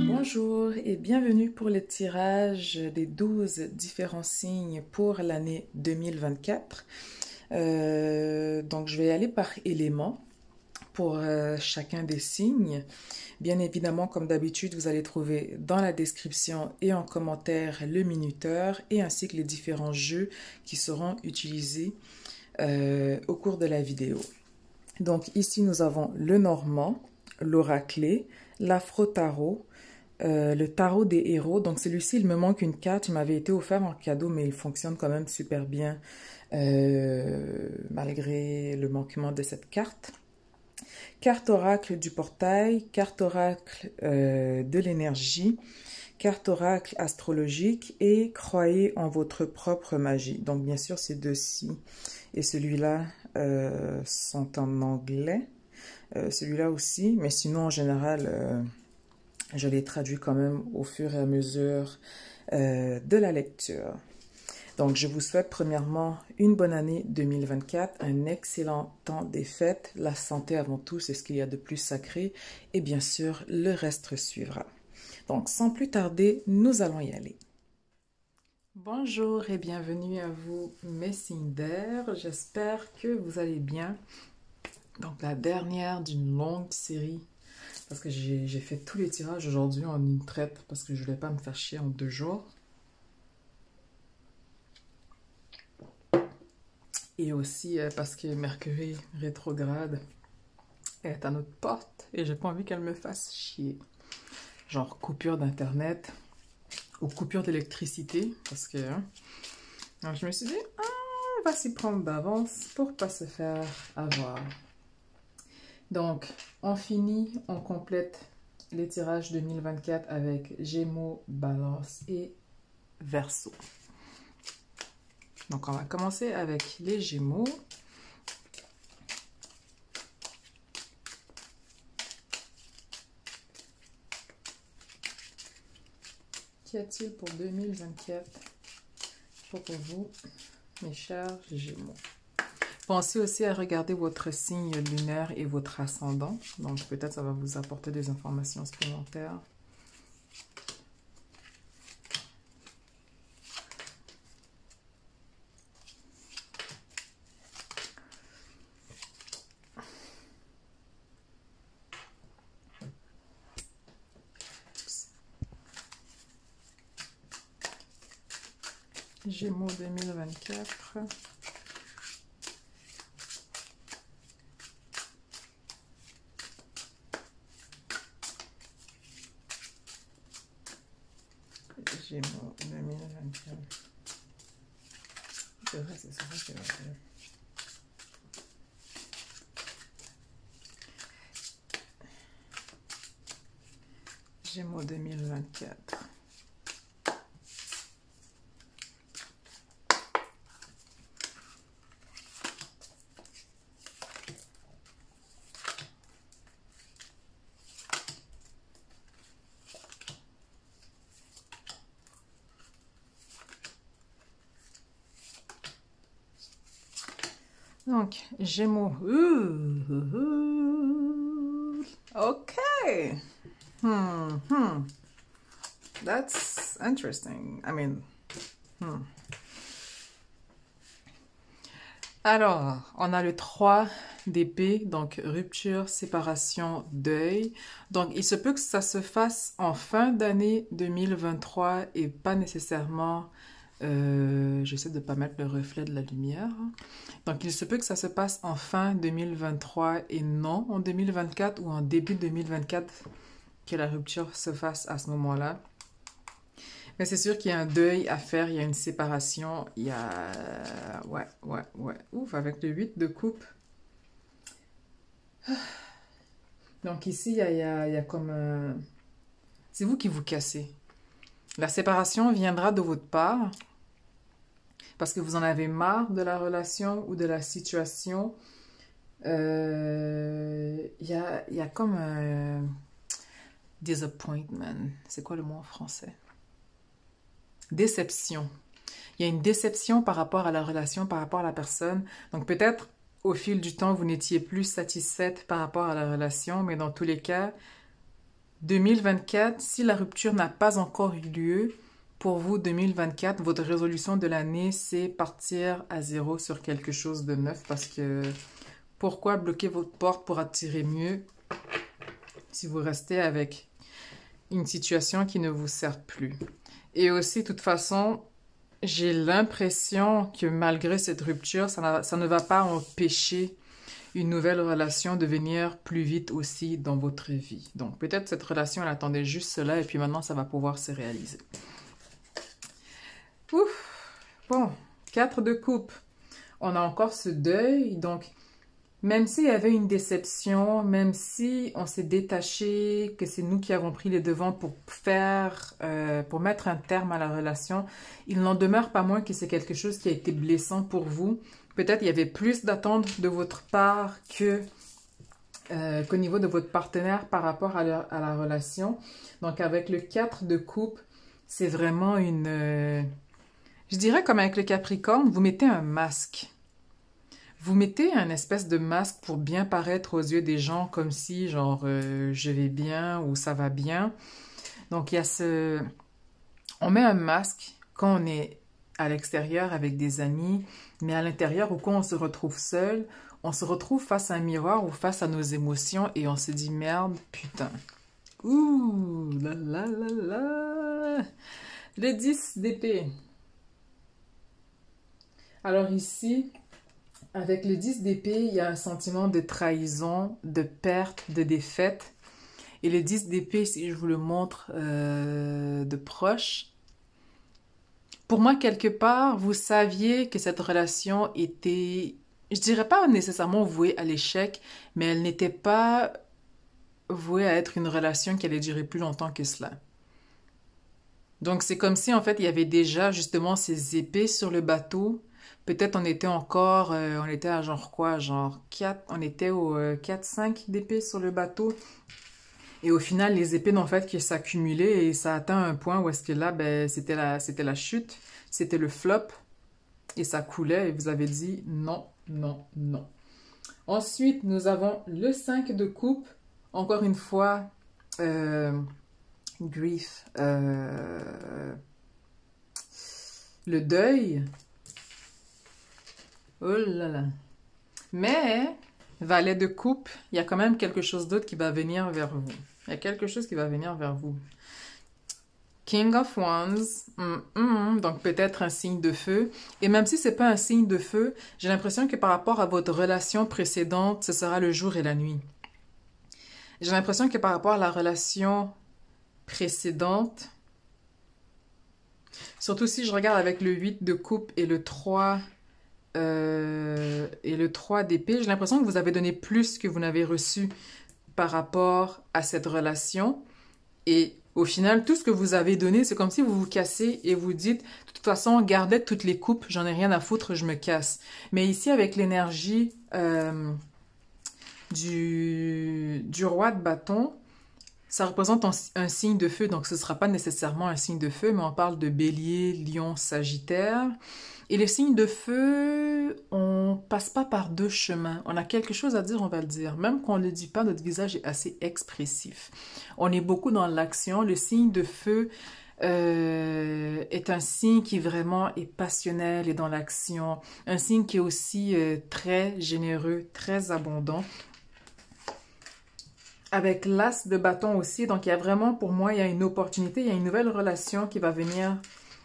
Bonjour et bienvenue pour le tirage des 12 différents signes pour l'année 2024. Donc je vais aller par élément pour chacun des signes. Bien évidemment, comme d'habitude, vous allez trouver dans la description et en commentaire le minuteur et ainsi que les différents jeux qui seront utilisés au cours de la vidéo. Donc ici, nous avons le normand, l'oraclé, l'afro-tarot, le tarot des héros. Donc celui-ci, il me manque une carte. Il m'avait été offert en cadeau, mais il fonctionne quand même super bien malgré le manquement de cette carte. Carte oracle du portail, carte oracle de l'énergie, carte oracle astrologique et croyez en votre propre magie. Donc bien sûr, ces deux-ci et celui-là sont en anglais. Celui-là aussi, mais sinon en général, je les traduis quand même au fur et à mesure de la lecture. Donc, je vous souhaite premièrement une bonne année 2024, un excellent temps des fêtes, la santé avant tout, c'est ce qu'il y a de plus sacré, et bien sûr, le reste suivra. Donc, sans plus tarder, nous allons y aller. Bonjour et bienvenue à vous, mes signes d'air. J'espère que vous allez bien. Donc, la dernière d'une longue série, parce que j'ai fait tous les tirages aujourd'hui en une traite, parce que je ne voulais pas me faire chier en 2 jours. Et aussi parce que Mercure rétrograde est à notre porte et j'ai pas envie qu'elle me fasse chier. Genre coupure d'internet ou coupure d'électricité parce que alors je me suis dit on va s'y prendre d'avance pour pas se faire avoir. Donc on finit, on complète les tirages 2024 avec Gémeaux, Balance et Verseau. Donc, on va commencer avec les Gémeaux. Qu'y a-t-il pour 2024 pour vous, mes chers Gémeaux? Pensez aussi à regarder votre signe lunaire et votre ascendant. Donc, peut-être ça va vous apporter des informations supplémentaires. Gémeaux 2024. Gémeaux 2024. C'est vrai, c'est ça que je vais dire. Gémeaux 2024. Donc, Gémeaux. Ok. That's interesting. I mean, Alors, on a le 3 d'épée, donc rupture, séparation, deuil. Donc, il se peut que ça se fasse en fin d'année 2023 et pas nécessairement... j'essaie de ne pas mettre le reflet de la lumière. Donc, il se peut que ça se passe en fin 2023 et non en 2024 ou en début 2024 que la rupture se fasse à ce moment-là. Mais c'est sûr qu'il y a un deuil à faire, il y a une séparation, il y a... Ouais. Ouf, avec le 8 de coupe. Donc ici, il y a comme un... C'est vous qui vous cassez. La séparation viendra de votre part parce que vous en avez marre de la relation ou de la situation. Il y a comme un... Disappointment. C'est quoi le mot en français? Déception. Il y a une déception par rapport à la relation, par rapport à la personne. Donc peut-être au fil du temps, vous n'étiez plus satisfaite par rapport à la relation, mais dans tous les cas, 2024, si la rupture n'a pas encore eu lieu, pour vous, 2024, votre résolution de l'année, c'est partir à zéro sur quelque chose de neuf parce que pourquoi bloquer votre porte pour attirer mieux si vous restez avec une situation qui ne vous sert plus? Et aussi, de toute façon, j'ai l'impression que malgré cette rupture, ça ne va pas empêcher une nouvelle relation de venir plus vite aussi dans votre vie. Donc peut-être cette relation, elle attendait juste cela et puis maintenant, ça va pouvoir se réaliser. Ouf! Bon, 4 de coupe. On a encore ce deuil, donc même s'il y avait une déception, même si on s'est détaché, que c'est nous qui avons pris les devants pour pour mettre un terme à la relation, il n'en demeure pas moins que c'est quelque chose qui a été blessant pour vous. Peut-être il y avait plus d'attentes de votre part qu'au niveau de votre partenaire par rapport à la relation. Donc avec le 4 de coupe, c'est vraiment je dirais comme avec le Capricorne, vous mettez un masque. Vous mettez un espèce de masque pour bien paraître aux yeux des gens comme si, genre, je vais bien ou ça va bien. Donc, il y a on met un masque quand on est à l'extérieur avec des amis, mais à l'intérieur ou quand on se retrouve seul, on se retrouve face à un miroir ou face à nos émotions et on se dit, merde, putain. Ouh, là là là là. Le 10 d'épée. Alors ici, avec le 10 d'épée, il y a un sentiment de trahison, de perte, de défaite. Et le 10 d'épée, si je vous le montre de proche, pour moi, quelque part, vous saviez que cette relation était, je dirais pas nécessairement vouée à l'échec, mais elle n'était pas vouée à être une relation qui allait durer plus longtemps que cela. Donc c'est comme si en fait il y avait déjà justement ces épées sur le bateau. Peut-être on était à genre quoi, genre 4, on était au 4-5 d'épées sur le bateau. Et au final, les épées n'ont fait que s'accumuler et ça atteint un point où est-ce que là, ben, c'était la chute, c'était le flop et ça coulait et vous avez dit non, non, non. Ensuite, nous avons le 5 de coupe. Encore une fois, grief, le deuil. Oh là là. Mais, valet de coupe, il y a quand même quelque chose d'autre qui va venir vers vous. Il y a quelque chose qui va venir vers vous. King of Wands, donc peut-être un signe de feu. Et même si c'est pas un signe de feu, j'ai l'impression que par rapport à votre relation précédente, ce sera le jour et la nuit. J'ai l'impression que par rapport à la relation précédente, surtout si je regarde avec le 8 de coupe et le 3 d'épée, j'ai l'impression que vous avez donné plus que vous n'avez reçu par rapport à cette relation. Et au final, tout ce que vous avez donné, c'est comme si vous vous cassez et vous dites, de toute façon, gardez toutes les coupes, j'en ai rien à foutre, je me casse. Mais ici, avec l'énergie du roi de bâton, ça représente un signe de feu, donc ce ne sera pas nécessairement un signe de feu, mais on parle de bélier, lion, sagittaire. Et les signes de feu, on passe pas par deux chemins. On a quelque chose à dire, on va le dire. Même quand on ne le dit pas, notre visage est assez expressif. On est beaucoup dans l'action. Le signe de feu est un signe qui vraiment est passionnel et dans l'action. Un signe qui est aussi très généreux, très abondant. Avec l'as de bâton aussi. Donc, il y a vraiment, pour moi, il y a une opportunité, il y a une nouvelle relation qui va venir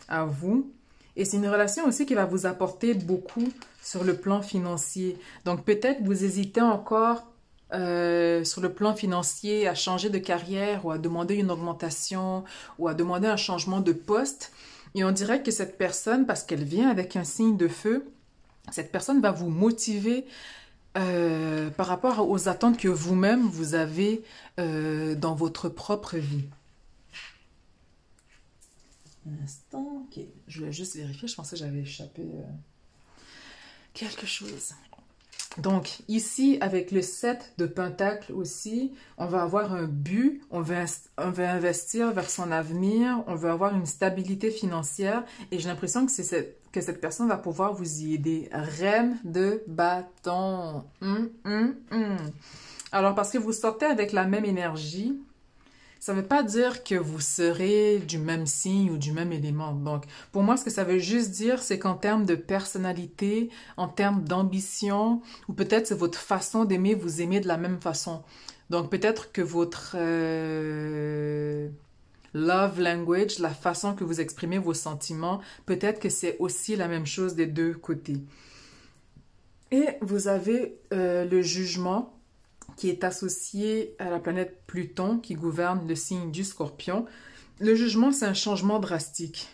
à vous. Et c'est une relation aussi qui va vous apporter beaucoup sur le plan financier. Donc, peut-être vous hésitez encore sur le plan financier à changer de carrière ou à demander une augmentation ou à demander un changement de poste. Et on dirait que cette personne, parce qu'elle vient avec un signe de feu, cette personne va vous motiver par rapport aux attentes que vous-même vous avez dans votre propre vie. Un instant, ok. Je voulais juste vérifier, je pensais que j'avais échappé quelque chose. Donc, ici, avec le 7 de Pentacle aussi, on va avoir un but, on veut investir vers son avenir, on veut avoir une stabilité financière et j'ai l'impression que que cette personne va pouvoir vous y aider. Reine de bâton. Alors, parce que vous sortez avec la même énergie, ça ne veut pas dire que vous serez du même signe ou du même élément. Donc, pour moi, ce que ça veut juste dire, c'est qu'en termes de personnalité, en termes d'ambition, ou peut-être c'est votre façon d'aimer, vous aimez de la même façon. Donc, peut-être que votre love language, la façon que vous exprimez vos sentiments, peut-être que c'est aussi la même chose des deux côtés. Et vous avez le jugement qui est associé à la planète Pluton qui gouverne le signe du Scorpion. Le jugement, c'est un changement drastique.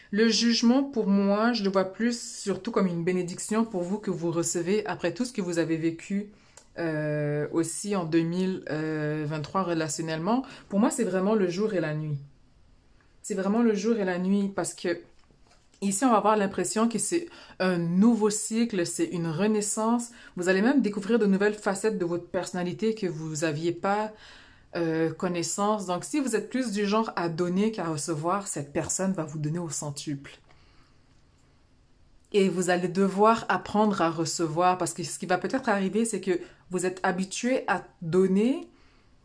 Le jugement, pour moi, je le vois plus surtout comme une bénédiction pour vous que vous recevez après tout ce que vous avez vécu aussi en 2023 relationnellement. Pour moi, c'est vraiment le jour et la nuit. C'est vraiment le jour et la nuit parce que ici, on va avoir l'impression que c'est un nouveau cycle, c'est une renaissance. Vous allez même découvrir de nouvelles facettes de votre personnalité que vous n'aviez pas connaissance. Donc, si vous êtes plus du genre à donner qu'à recevoir, cette personne va vous donner au centuple. Et vous allez devoir apprendre à recevoir parce que ce qui va peut-être arriver, c'est que vous êtes habitué à donner,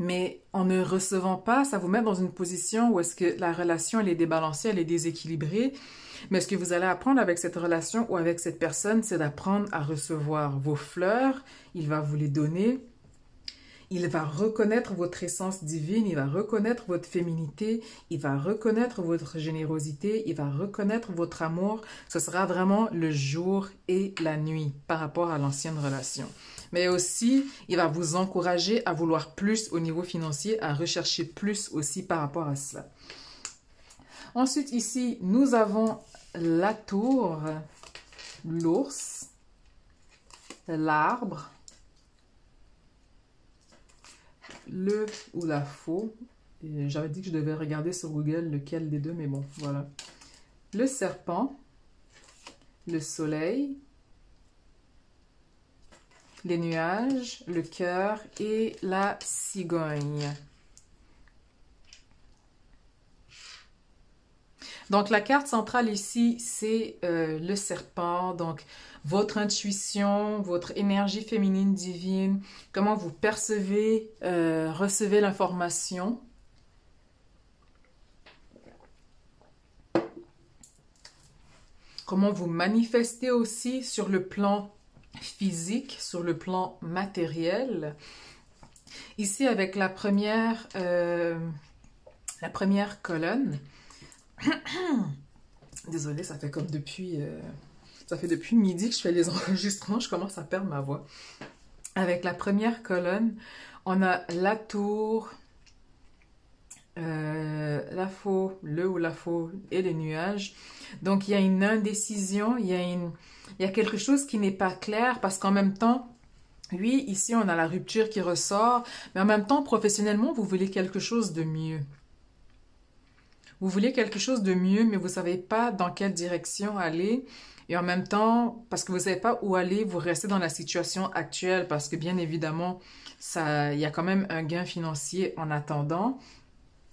mais en ne recevant pas, ça vous met dans une position où est-ce que la relation, elle est débalancée, elle est déséquilibrée. Mais ce que vous allez apprendre avec cette relation ou avec cette personne, c'est d'apprendre à recevoir vos fleurs. Il va vous les donner. Il va reconnaître votre essence divine, il va reconnaître votre féminité, il va reconnaître votre générosité, il va reconnaître votre amour. Ce sera vraiment le jour et la nuit par rapport à l'ancienne relation. Mais aussi, il va vous encourager à vouloir plus au niveau financier, à rechercher plus aussi par rapport à cela. Ensuite, ici, nous avons la tour, l'ours, l'arbre, le ou la faux. J'avais dit que je devais regarder sur Google lequel des deux, mais bon, voilà. Le serpent, le soleil, les nuages, le cœur et la cigogne. Donc, la carte centrale ici, c'est le serpent. Donc, votre intuition, votre énergie féminine divine, comment vous percevez, recevez l'information. Comment vous manifestez aussi sur le plan physique, sur le plan matériel. Ici, avec la première colonne, désolée, ça fait comme depuis midi que je fais les enregistrements, je commence à perdre ma voix. Avec la première colonne, on a la tour, la faux, le ou la faux et les nuages. Donc il y a une indécision, il y a quelque chose qui n'est pas clair parce qu'en même temps, oui, ici on a la rupture qui ressort, mais en même temps, professionnellement, vous voulez quelque chose de mieux. Vous voulez quelque chose de mieux, mais vous ne savez pas dans quelle direction aller. Et en même temps, parce que vous ne savez pas où aller, vous restez dans la situation actuelle parce que bien évidemment, il y a quand même un gain financier en attendant.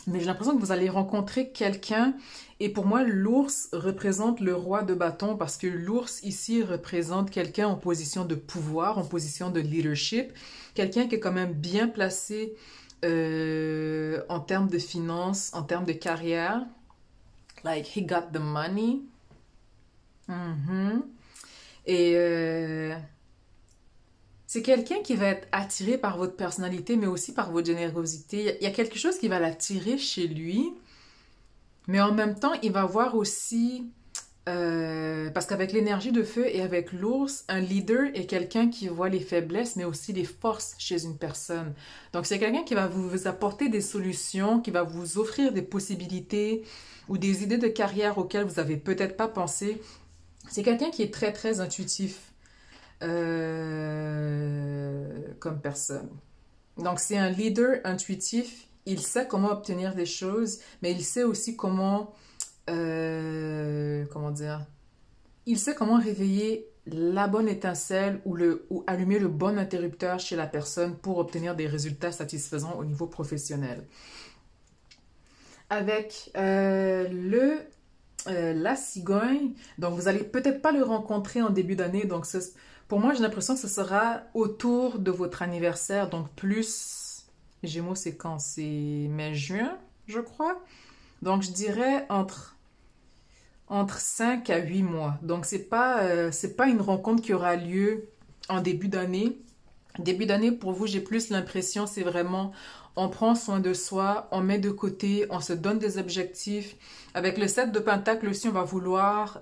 Mais j'ai l'impression que vous allez rencontrer quelqu'un. Et pour moi, l'ours représente le roi de bâton parce que l'ours ici représente quelqu'un en position de pouvoir, en position de leadership. Quelqu'un qui est quand même bien placé en termes de finances, en termes de carrière. Like, he got the money. Et c'est quelqu'un qui va être attiré par votre personnalité, mais aussi par votre générosité. Il y a quelque chose qui va l'attirer chez lui, mais en même temps, il va voir aussi... parce qu'avec l'énergie de feu et avec l'ours, un leader est quelqu'un qui voit les faiblesses, mais aussi les forces chez une personne. Donc, c'est quelqu'un qui va vous apporter des solutions, qui va vous offrir des possibilités ou des idées de carrière auxquelles vous n'avez peut-être pas pensé. C'est quelqu'un qui est très, très intuitif comme personne. Donc, c'est un leader intuitif. Il sait comment obtenir des choses, mais il sait aussi comment... comment dire? Il sait comment réveiller la bonne étincelle ou allumer le bon interrupteur chez la personne pour obtenir des résultats satisfaisants au niveau professionnel. Avec la cigogne, donc vous allez peut-être pas le rencontrer en début d'année, donc pour moi j'ai l'impression que ce sera autour de votre anniversaire, donc plus, Gémeaux c'est quand? C'est mai-juin, je crois. Donc je dirais entre 5 à 8 mois. Donc c'est pas une rencontre qui aura lieu en début d'année. Début d'année, pour vous, j'ai plus l'impression, c'est vraiment, on prend soin de soi, on met de côté, on se donne des objectifs. Avec le 7 de Pentacle aussi, on va vouloir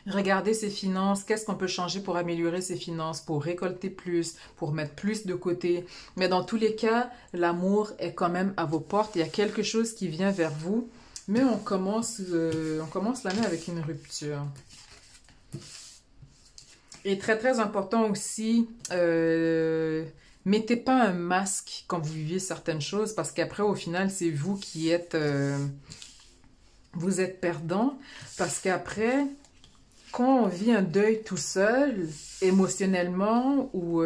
regarder ses finances, qu'est-ce qu'on peut changer pour améliorer ses finances, pour récolter plus, pour mettre plus de côté. Mais dans tous les cas, l'amour est quand même à vos portes. Il y a quelque chose qui vient vers vous, mais on commence l'année avec une rupture. Et très très important aussi, mettez pas un masque quand vous vivez certaines choses parce qu'après au final c'est vous qui êtes, vous êtes perdant parce qu'après quand on vit un deuil tout seul, émotionnellement ou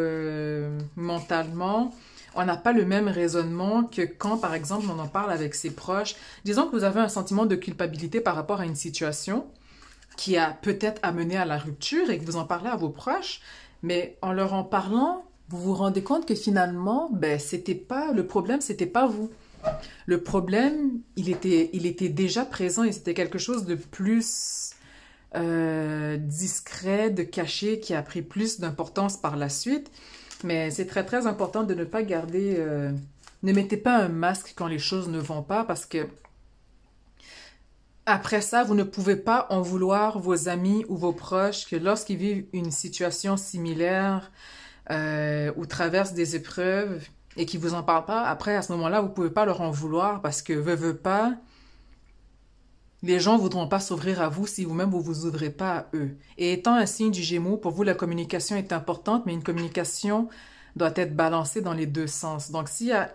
mentalement, on n'a pas le même raisonnement que quand par exemple on en parle avec ses proches. Disons que vous avez un sentiment de culpabilité par rapport à une situation qui a peut-être amené à la rupture et que vous en parlez à vos proches, mais en leur en parlant, vous vous rendez compte que finalement, ben, le problème, c'était pas vous. Le problème, il était déjà présent et c'était quelque chose de plus discret, de caché, qui a pris plus d'importance par la suite. Mais c'est très très important de ne pas garder, ne mettez pas un masque quand les choses ne vont pas parce que après ça, vous ne pouvez pas en vouloir vos amis ou vos proches que lorsqu'ils vivent une situation similaire ou traversent des épreuves et qu'ils vous en parlent pas, après à ce moment-là, vous pouvez pas leur en vouloir parce que veut pas, les gens voudront pas s'ouvrir à vous si vous-même vous ouvrez pas à eux. Et étant un signe du Gémeaux, pour vous la communication est importante, mais une communication doit être balancée dans les deux sens. Donc s'il y a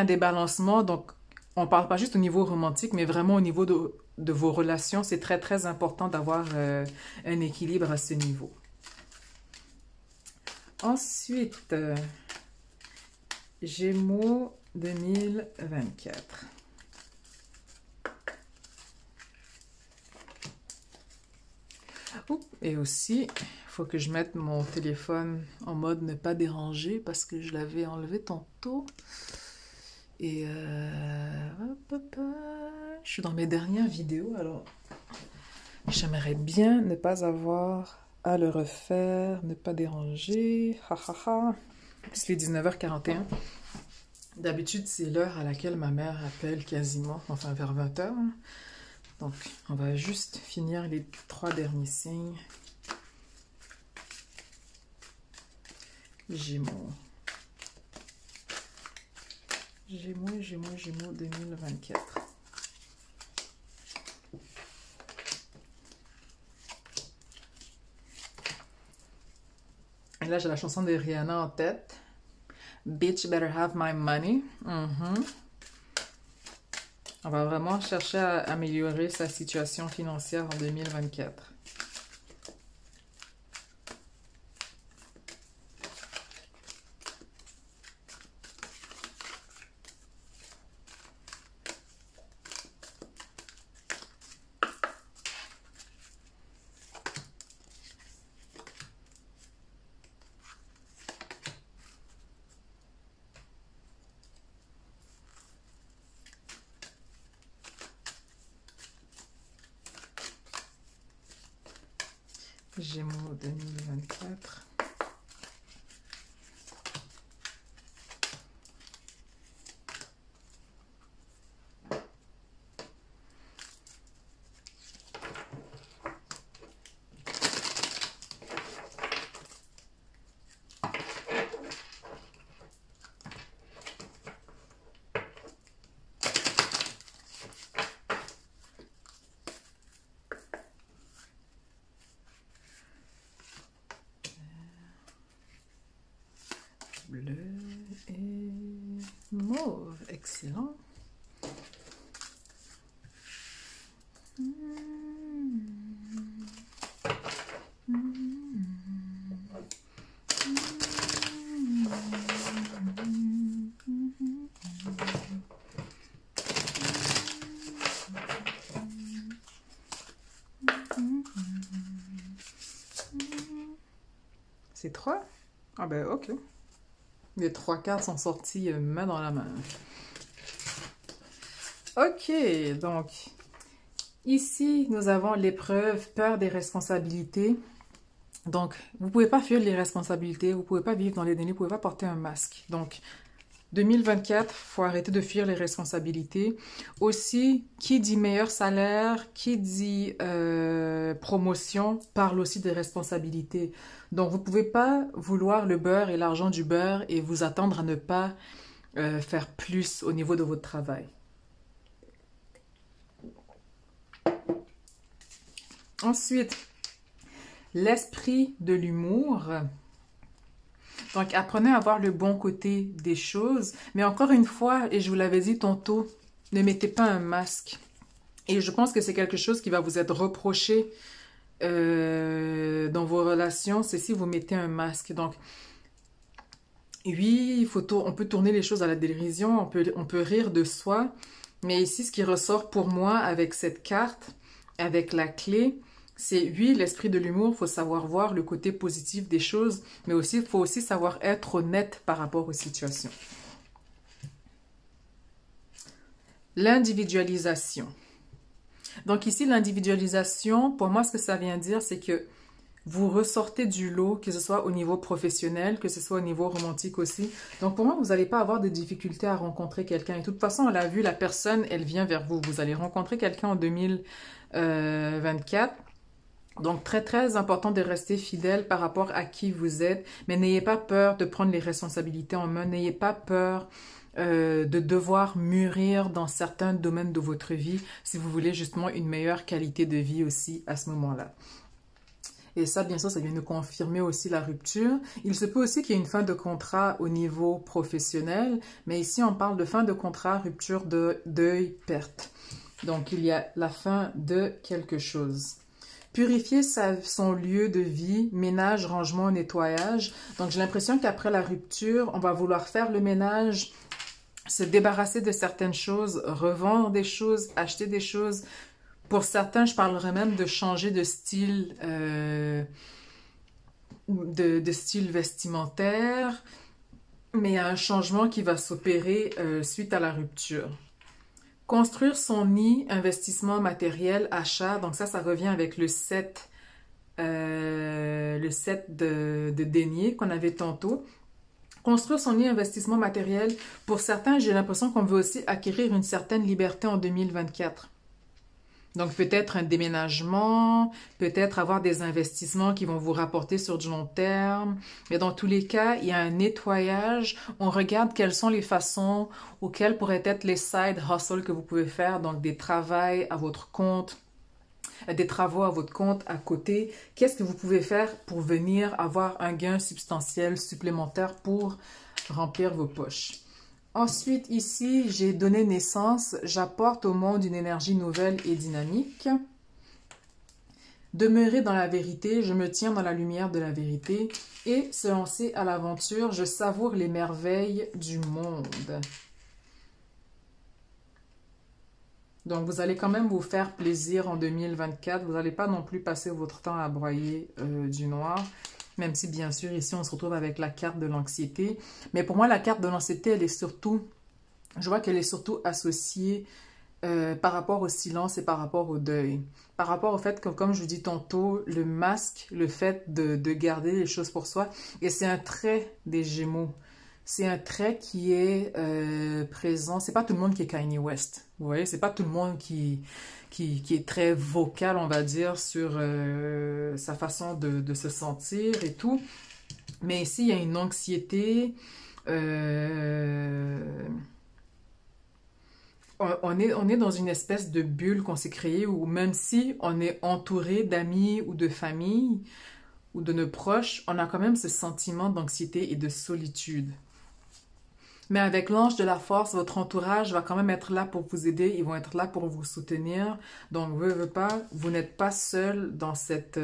un débalancement, donc on parle pas juste au niveau romantique, mais vraiment au niveau de vos relations, c'est très, très important d'avoir un équilibre à ce niveau. Ensuite, Gémeaux 2024. Et aussi, il faut que je mette mon téléphone en mode ne pas déranger parce que je l'avais enlevé tantôt. Et je suis dans mes dernières vidéos, alors j'aimerais bien ne pas avoir à le refaire, ne pas déranger. Ha ha ha. C'est les 19h41. D'habitude, c'est l'heure à laquelle ma mère appelle quasiment, enfin vers 20h. Donc, on va juste finir les 3 derniers signes. Gémeaux. Gémeaux 2024. Et là, j'ai la chanson de Rihanna en tête. Bitch better have my money. On va vraiment chercher à améliorer sa situation financière en 2024. Gémeaux 2024. Bleu et mauve. Excellent. 3? Ah ben, ok. Les 3 cartes sont sorties main dans la main. Ok, donc, ici, nous avons l'épreuve, peur des responsabilités. Donc, vous ne pouvez pas fuir les responsabilités, vous ne pouvez pas vivre dans les dénis, vous ne pouvez pas porter un masque. Donc, 2024, il faut arrêter de fuir les responsabilités. Aussi, qui dit meilleur salaire, qui dit promotion, parle aussi des responsabilités. Donc, vous ne pouvez pas vouloir le beurre et l'argent du beurre et vous attendre à ne pas faire plus au niveau de votre travail. Ensuite, l'esprit de l'humour. Donc, apprenez à voir le bon côté des choses. Mais encore une fois, et je vous l'avais dit tantôt, ne mettez pas un masque. Et je pense que c'est quelque chose qui va vous être reproché dans vos relations, c'est si vous mettez un masque. Donc, oui, on peut tourner les choses à la dérision, on peut rire de soi. Mais ici, ce qui ressort pour moi avec cette carte, avec la clé, c'est, oui, l'esprit de l'humour, il faut savoir voir le côté positif des choses, mais aussi, il faut aussi savoir être honnête par rapport aux situations. L'individualisation. Donc ici, l'individualisation, pour moi, ce que ça vient dire, c'est que vous ressortez du lot, que ce soit au niveau professionnel, que ce soit au niveau romantique aussi. Donc pour moi, vous n'allez pas avoir de difficulté à rencontrer quelqu'un. Et de toute façon, on l'a vu, la personne, elle vient vers vous. Vous allez rencontrer quelqu'un en 2024. Donc, très, très important de rester fidèle par rapport à qui vous êtes. Mais n'ayez pas peur de prendre les responsabilités en main. N'ayez pas peur de devoir mûrir dans certains domaines de votre vie si vous voulez justement une meilleure qualité de vie aussi à ce moment-là. Et ça, bien sûr, ça vient nous confirmer aussi la rupture. Il se peut aussi qu'il y ait une fin de contrat au niveau professionnel. Mais ici, on parle de fin de contrat, rupture, deuil, perte. Donc, il y a la fin de quelque chose. Purifier son lieu de vie, ménage, rangement, nettoyage. Donc, j'ai l'impression qu'après la rupture, on va vouloir faire le ménage, se débarrasser de certaines choses, revendre des choses, acheter des choses. Pour certains, je parlerais même de changer de style, de style vestimentaire. Mais il y a un changement qui va s'opérer suite à la rupture. Construire son nid, investissement matériel, achat. Donc ça revient avec le 7 de denier qu'on avait tantôt. Construire son nid, investissement matériel. Pour certains, j'ai l'impression qu'on veut aussi acquérir une certaine liberté en 2024. Donc peut-être un déménagement, peut-être avoir des investissements qui vont vous rapporter sur du long terme. Mais dans tous les cas, il y a un nettoyage. On regarde quelles sont les façons auxquelles pourraient être les side hustles que vous pouvez faire. Donc des travaux à votre compte, à côté. Qu'est-ce que vous pouvez faire pour venir avoir un gain substantiel supplémentaire pour remplir vos poches? Ensuite, ici, j'ai donné naissance. J'apporte au monde une énergie nouvelle et dynamique. Demeurer dans la vérité, je me tiens dans la lumière de la vérité. Et se lancer à l'aventure, je savoure les merveilles du monde. Donc, vous allez quand même vous faire plaisir en 2024. Vous n'allez pas non plus passer votre temps à broyer du noir. Même si, bien sûr, ici, on se retrouve avec la carte de l'anxiété. Mais pour moi, la carte de l'anxiété, elle est surtout... Je vois qu'elle est surtout associée par rapport au silence et par rapport au deuil. Par rapport au fait que, comme je vous dis tantôt, le masque, le fait de garder les choses pour soi, et c'est un trait des Gémeaux. C'est un trait qui est présent. C'est pas tout le monde qui est Kanye West. Vous voyez, c'est pas tout le monde qui est très vocal, on va dire, sur sa façon de se sentir et tout. Mais ici, il y a une anxiété. On est dans une espèce de bulle qu'on s'est créée où même si on est entouré d'amis ou de famille ou de nos proches, on a quand même ce sentiment d'anxiété et de solitude. Mais avec l'ange de la force, votre entourage va quand même être là pour vous aider. Ils vont être là pour vous soutenir. Donc, veux pas, vous n'êtes pas seul dans cette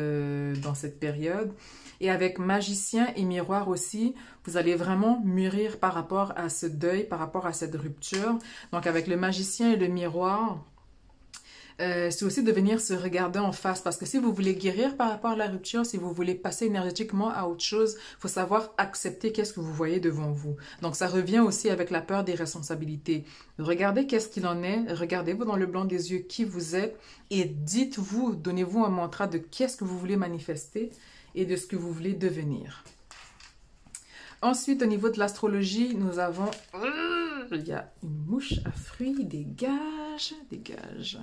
période. Et avec magicien et miroir aussi, vous allez vraiment mûrir par rapport à ce deuil, par rapport à cette rupture. Donc, avec le magicien et le miroir, c'est aussi de venir se regarder en face. Parce que si vous voulez guérir par rapport à la rupture, si vous voulez passer énergétiquement à autre chose, il faut savoir accepter qu'est-ce que vous voyez devant vous. Donc, ça revient aussi avec la peur des responsabilités. Regardez qu'est-ce qu'il en est, regardez-vous dans le blanc des yeux qui vous êtes et dites-vous, donnez-vous un mantra de qu'est-ce que vous voulez manifester et de ce que vous voulez devenir. Ensuite, au niveau de l'astrologie, nous avons... il y a une mouche à fruits, dégage, dégage.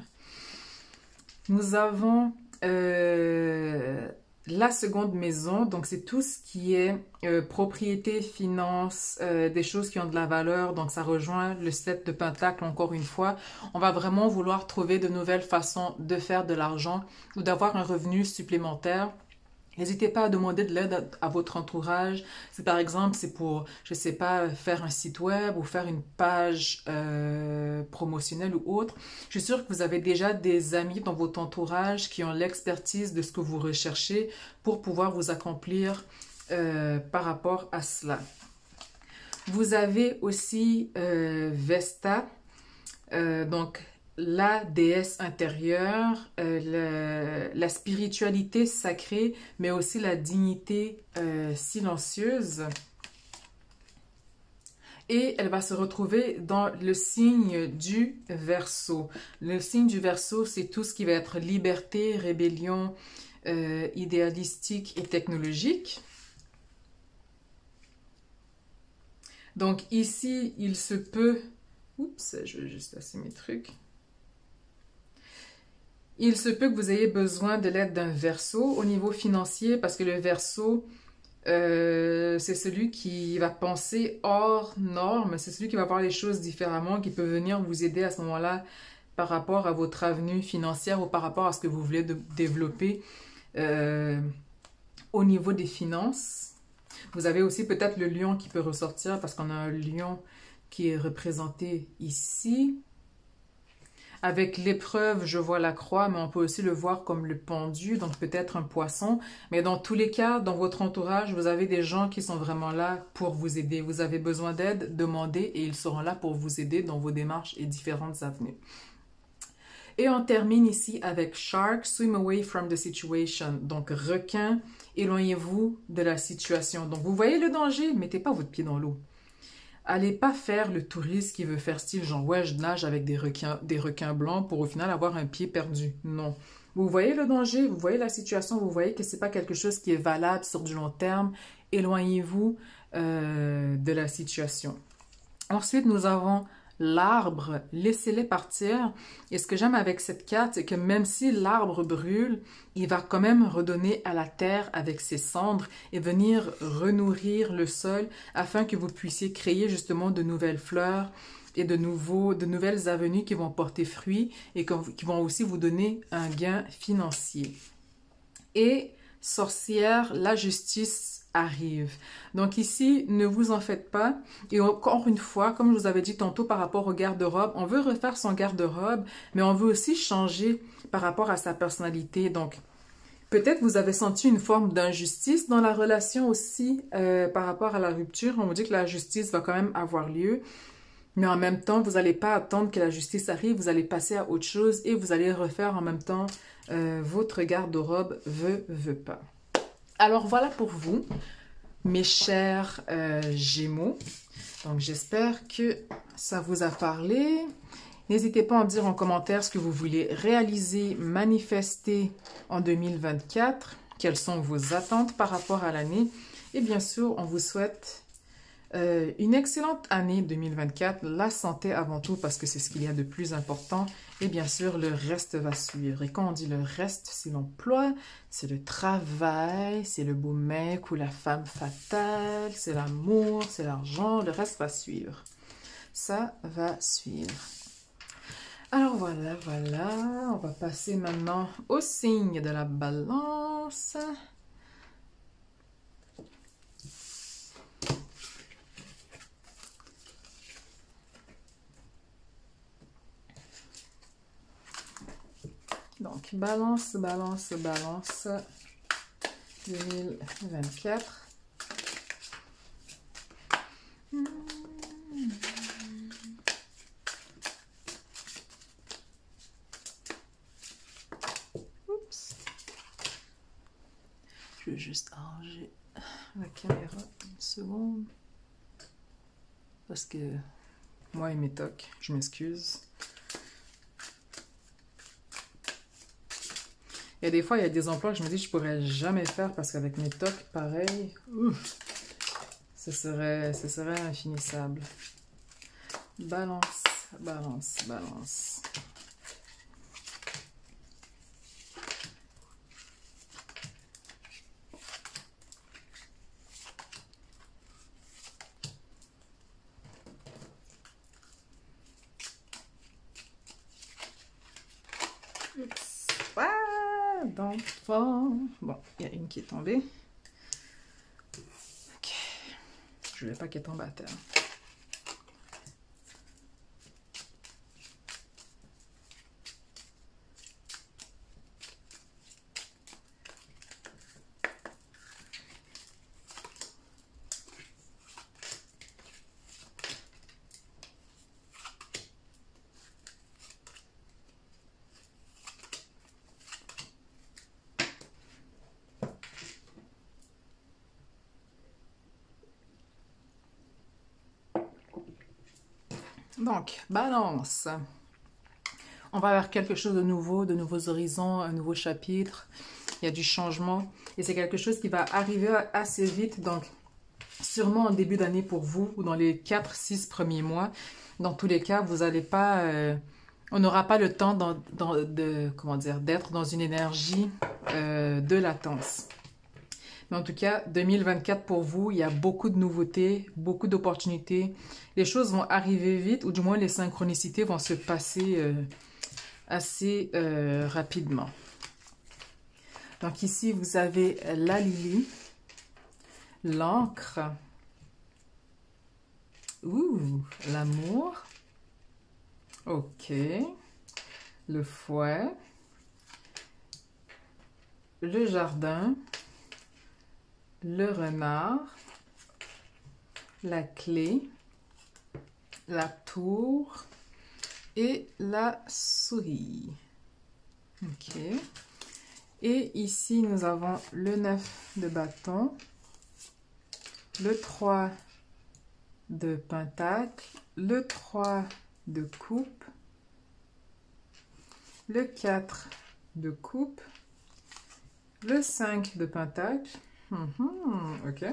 Nous avons la seconde maison, donc c'est tout ce qui est propriété, finance, des choses qui ont de la valeur, donc ça rejoint le 7 de Pentacle encore une fois. On va vraiment vouloir trouver de nouvelles façons de faire de l'argent ou d'avoir un revenu supplémentaire. N'hésitez pas à demander de l'aide à votre entourage. Si par exemple, c'est pour, je sais pas, faire un site web ou faire une page promotionnelle ou autre, je suis sûre que vous avez déjà des amis dans votre entourage qui ont l'expertise de ce que vous recherchez pour pouvoir vous accomplir par rapport à cela. Vous avez aussi Vesta, donc la déesse intérieure, la spiritualité sacrée, mais aussi la dignité silencieuse. Et elle va se retrouver dans le signe du Verseau. Le signe du Verseau, c'est tout ce qui va être liberté, rébellion, idéalistique et technologique. Donc ici, il se peut... Oups, je vais juste passer mes trucs. Il se peut que vous ayez besoin de l'aide d'un Verseau au niveau financier parce que le Verseau, c'est celui qui va penser hors norme, c'est celui qui va voir les choses différemment, qui peut venir vous aider à ce moment-là par rapport à votre avenue financière ou par rapport à ce que vous voulez développer au niveau des finances. Vous avez aussi peut-être le lion qui peut ressortir parce qu'on a un lion qui est représenté ici. Avec l'épreuve, je vois la croix, mais on peut aussi le voir comme le pendu, donc peut-être un poisson. Mais dans tous les cas, dans votre entourage, vous avez des gens qui sont vraiment là pour vous aider. Vous avez besoin d'aide, demandez et ils seront là pour vous aider dans vos démarches et différentes avenues. Et on termine ici avec Shark, swim away from the situation. Donc requin, éloignez-vous de la situation. Donc vous voyez le danger, mettez pas votre pied dans l'eau. Allez pas faire le touriste qui veut faire style genre ouais je nage avec des requins blancs pour au final avoir un pied perdu. Non. Vous voyez le danger, vous voyez la situation, vous voyez que c'est pas quelque chose qui est valable sur du long terme. Éloignez-vous de la situation. Ensuite nous avons l'arbre, laissez-les partir. Et ce que j'aime avec cette carte, c'est que même si l'arbre brûle, il va quand même redonner à la terre avec ses cendres et venir renourrir le sol afin que vous puissiez créer justement de nouvelles fleurs et de nouvelles avenues qui vont porter fruit et qui vont aussi vous donner un gain financier. Et sorcière, la justice arrive. Donc ici, ne vous en faites pas. Et encore une fois, comme je vous avais dit tantôt par rapport au garde-robe, on veut refaire son garde-robe, mais on veut aussi changer par rapport à sa personnalité. Donc, peut-être vous avez senti une forme d'injustice dans la relation aussi par rapport à la rupture. On vous dit que la justice va quand même avoir lieu. Mais en même temps, vous n'allez pas attendre que la justice arrive, vous allez passer à autre chose et vous allez refaire en même temps votre garde-robe veut pas. Alors voilà pour vous, mes chers Gémeaux. Donc j'espère que ça vous a parlé. N'hésitez pas à me dire en commentaire ce que vous voulez réaliser, manifester en 2024. Quelles sont vos attentes par rapport à l'année. Et bien sûr, on vous souhaite une excellente année 2024. La santé avant tout parce que c'est ce qu'il y a de plus important. Et bien sûr, le reste va suivre. Et quand on dit le reste, c'est l'emploi, c'est le travail, c'est le beau mec ou la femme fatale, c'est l'amour, c'est l'argent. Le reste va suivre. Ça va suivre. Alors voilà. On va passer maintenant au signe de la balance. Donc, balance 2024. juste arranger la caméra une seconde. Parce que moi et mes tocs, je m'excuse. Il y a des fois, il y a des emplois que je me dis que je pourrais jamais faire parce qu'avec mes tocs, pareil, ce serait infinissable. Balance, balance, balance. Oups. Ah, d'enfant. Bon, il y a une qui est tombée. Ok. Je ne voulais pas qu'elle tombe à terre. Donc, balance. On va vers quelque chose de nouveau, de nouveaux horizons, un nouveau chapitre. Il y a du changement. Et c'est quelque chose qui va arriver assez vite. Donc, sûrement en début d'année pour vous, ou dans les 4-6 premiers mois. Dans tous les cas, vous n'allez pas... on n'aura pas le temps d'être dans une énergie de latence. Mais en tout cas, 2024 pour vous, il y a beaucoup de nouveautés, beaucoup d'opportunités. Les choses vont arriver vite, ou du moins les synchronicités vont se passer assez rapidement. Donc ici, vous avez la Lily, l'encre, l'amour, ok, le fouet, le jardin, le renard, la clé, la tour et la souris. Ok. Et ici, nous avons le 9 de bâton, le 3 de pentacle, le 3 de coupe, le 4 de coupe, le 5 de pentacle, ok,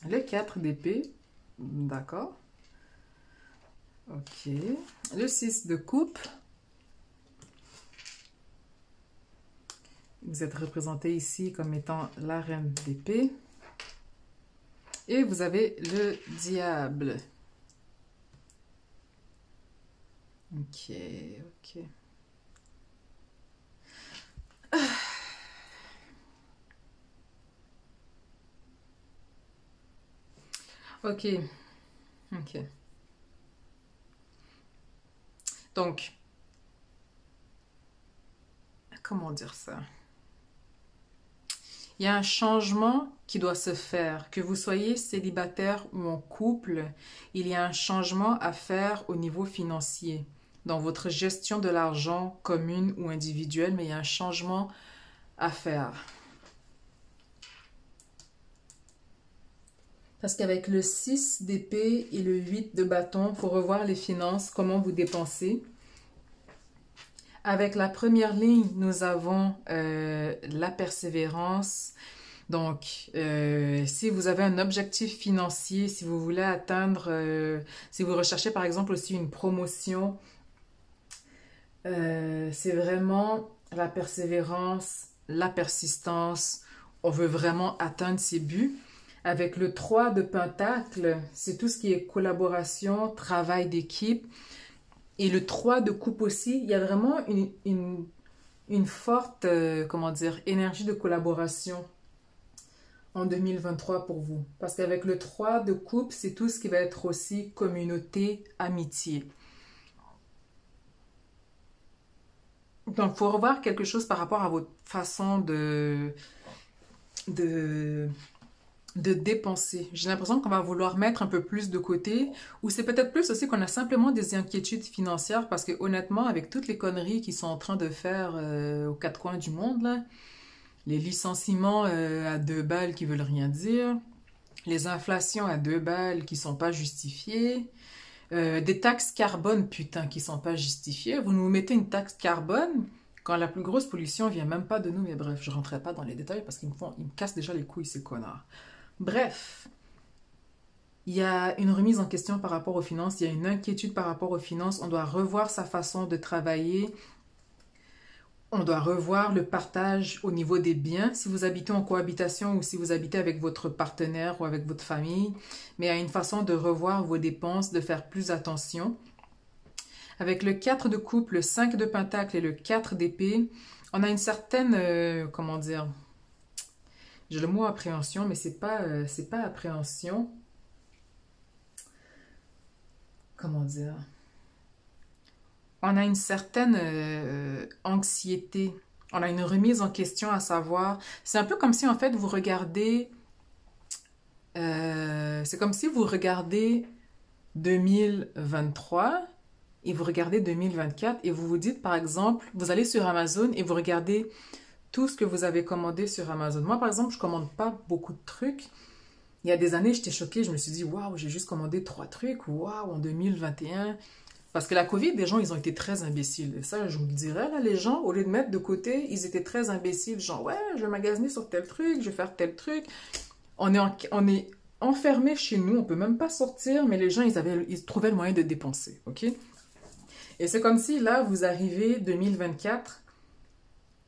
le 4 d'épée, d'accord, ok, le 6 de coupe, vous êtes représenté ici comme étant la reine d'épée, et vous avez le diable, ok, ok. Ok, ok. Donc, comment dire ça? Il y a un changement qui doit se faire. Que vous soyez célibataire ou en couple, il y a un changement à faire au niveau financier. Dans votre gestion de l'argent commune ou individuelle, mais il y a un changement à faire. Parce qu'avec le 6 d'épée et le 8 de bâton, il faut revoir les finances, comment vous dépensez. Avec la première ligne, nous avons la persévérance. Donc, si vous avez un objectif financier, si vous voulez atteindre, si vous recherchez par exemple aussi une promotion, c'est vraiment la persévérance, la persistance. On veut vraiment atteindre ses buts. Avec le 3 de pentacle, c'est tout ce qui est collaboration, travail d'équipe. Et le 3 de coupe aussi, il y a vraiment une forte, comment dire, énergie de collaboration en 2023 pour vous. Parce qu'avec le 3 de coupe, c'est tout ce qui va être aussi communauté, amitié. Donc, il faut revoir quelque chose par rapport à votre façon de dépenser. J'ai l'impression qu'on va vouloir mettre un peu plus de côté, ou c'est peut-être plus aussi qu'on a simplement des inquiétudes financières, parce que honnêtement, avec toutes les conneries qu'ils sont en train de faire aux quatre coins du monde, là, les licenciements à 2 balles qui veulent rien dire, les inflations à 2 balles qui sont pas justifiées, des taxes carbone, putain, qui sont pas justifiées. Vous nous mettez une taxe carbone quand la plus grosse pollution vient même pas de nous, mais bref, je rentrerai pas dans les détails parce ils me cassent déjà les couilles, ces connards. Bref, il y a une remise en question par rapport aux finances, il y a une inquiétude par rapport aux finances, on doit revoir sa façon de travailler, on doit revoir le partage au niveau des biens, si vous habitez en cohabitation ou si vous habitez avec votre partenaire ou avec votre famille, mais il y a une façon de revoir vos dépenses, de faire plus attention. Avec le 4 de coupe, le 5 de pentacle et le 4 d'épée, on a une certaine, comment dire, j'ai le mot appréhension, mais c'est pas appréhension. Comment dire? On a une certaine anxiété. On a une remise en question à savoir. C'est un peu comme si en fait vous regardez. C'est comme si vous regardez 2023 et vous regardez 2024 et vous vous dites par exemple, vous allez sur Amazon et vous regardez tout ce que vous avez commandé sur Amazon. Moi par exemple, je commande pas beaucoup de trucs. Il y a des années, j'étais choquée, je me suis dit, waouh, j'ai juste commandé 3 trucs, waouh, en 2021. Parce que la COVID, les gens, ils ont été très imbéciles. Et ça, je vous le dirais, là, les gens, au lieu de mettre de côté, ils étaient très imbéciles. Genre, ouais, je vais magasiner sur tel truc, je vais faire tel truc. On est enfermés chez nous, on peut même pas sortir, mais les gens, ils trouvaient le moyen de dépenser, ok? Et c'est comme si, là, vous arrivez 2024,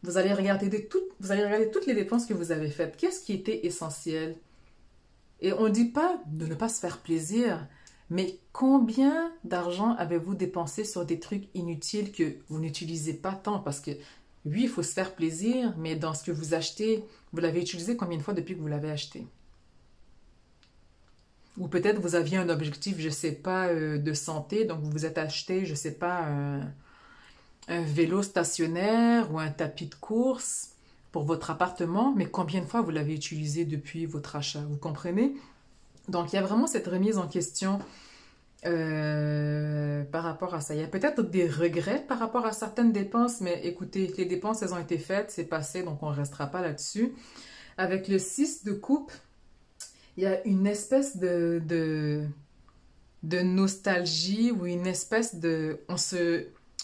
vous allez regarder toutes les dépenses que vous avez faites. Qu'est-ce qui était essentiel? Et on ne dit pas de ne pas se faire plaisir, mais combien d'argent avez-vous dépensé sur des trucs inutiles que vous n'utilisez pas tant? Parce que oui, il faut se faire plaisir, mais dans ce que vous achetez, vous l'avez utilisé combien de fois depuis que vous l'avez acheté? Ou peut-être vous aviez un objectif, je ne sais pas, de santé, donc vous vous êtes acheté, je ne sais pas, un vélo stationnaire ou un tapis de course pour votre appartement, mais combien de fois vous l'avez utilisé depuis votre achat, vous comprenez? Donc, il y a vraiment cette remise en question par rapport à ça. Il y a peut-être des regrets par rapport à certaines dépenses, mais écoutez, les dépenses, elles ont été faites, c'est passé, donc on ne restera pas là-dessus. Avec le 6 de coupe, il y a une espèce de nostalgie ou une espèce de...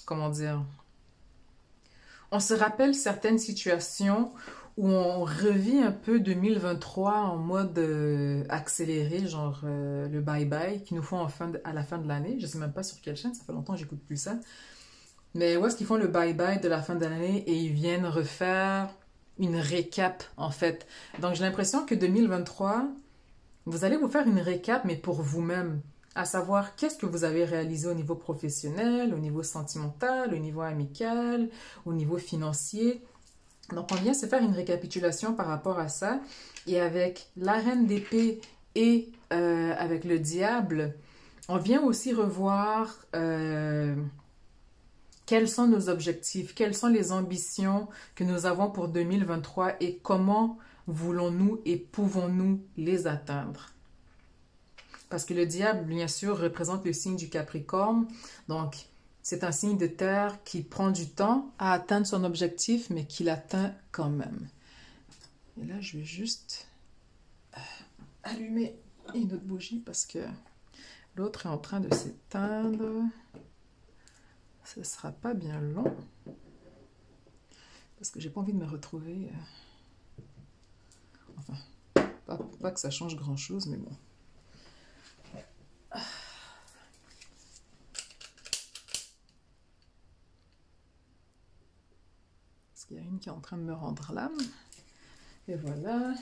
Comment dire? On se rappelle certaines situations où on revit un peu 2023 en mode accéléré, genre le bye-bye qu'ils nous font à la fin de l'année. Je ne sais même pas sur quelle chaîne, ça fait longtemps que j'écoute plus ça. Mais où est-ce qu'ils font le bye-bye de la fin de l'année et ils viennent refaire une récap, en fait. Donc j'ai l'impression que 2023, vous allez vous faire une récap, mais pour vous-même. À savoir, qu'est-ce que vous avez réalisé au niveau professionnel, au niveau sentimental, au niveau amical, au niveau financier. Donc, on vient se faire une récapitulation par rapport à ça. Et avec la reine d'épée et avec le diable, on vient aussi revoir quels sont nos objectifs, quelles sont les ambitions que nous avons pour 2023 et comment voulons-nous et pouvons-nous les atteindre. Parce que le diable, bien sûr, représente le signe du Capricorne. Donc, c'est un signe de terre qui prend du temps à atteindre son objectif, mais qui l'atteint quand même. Et là, je vais juste allumer une autre bougie parce que l'autre est en train de s'éteindre. Ce ne sera pas bien long. Parce que j'ai pas envie de me retrouver... Enfin, pas que ça change grand-chose, mais bon. Parce qu'il y a une qui est en train de me rendre l'âme. Et voilà.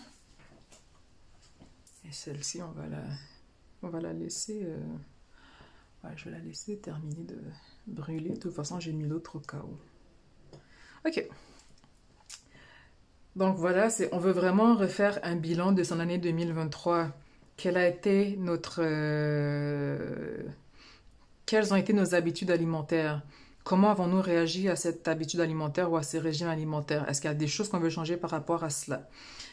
Et celle-ci, on va la laisser... ouais, je vais la laisser terminer de brûler. De toute façon, j'ai mis l'autre au cas où. Ok. Donc voilà, on veut vraiment refaire un bilan de son année 2023. Quelle a été quelles ont été nos habitudes alimentaires? Comment avons-nous réagi à cette habitude alimentaire ou à ces régimes alimentaires? Est-ce qu'il y a des choses qu'on veut changer par rapport à cela?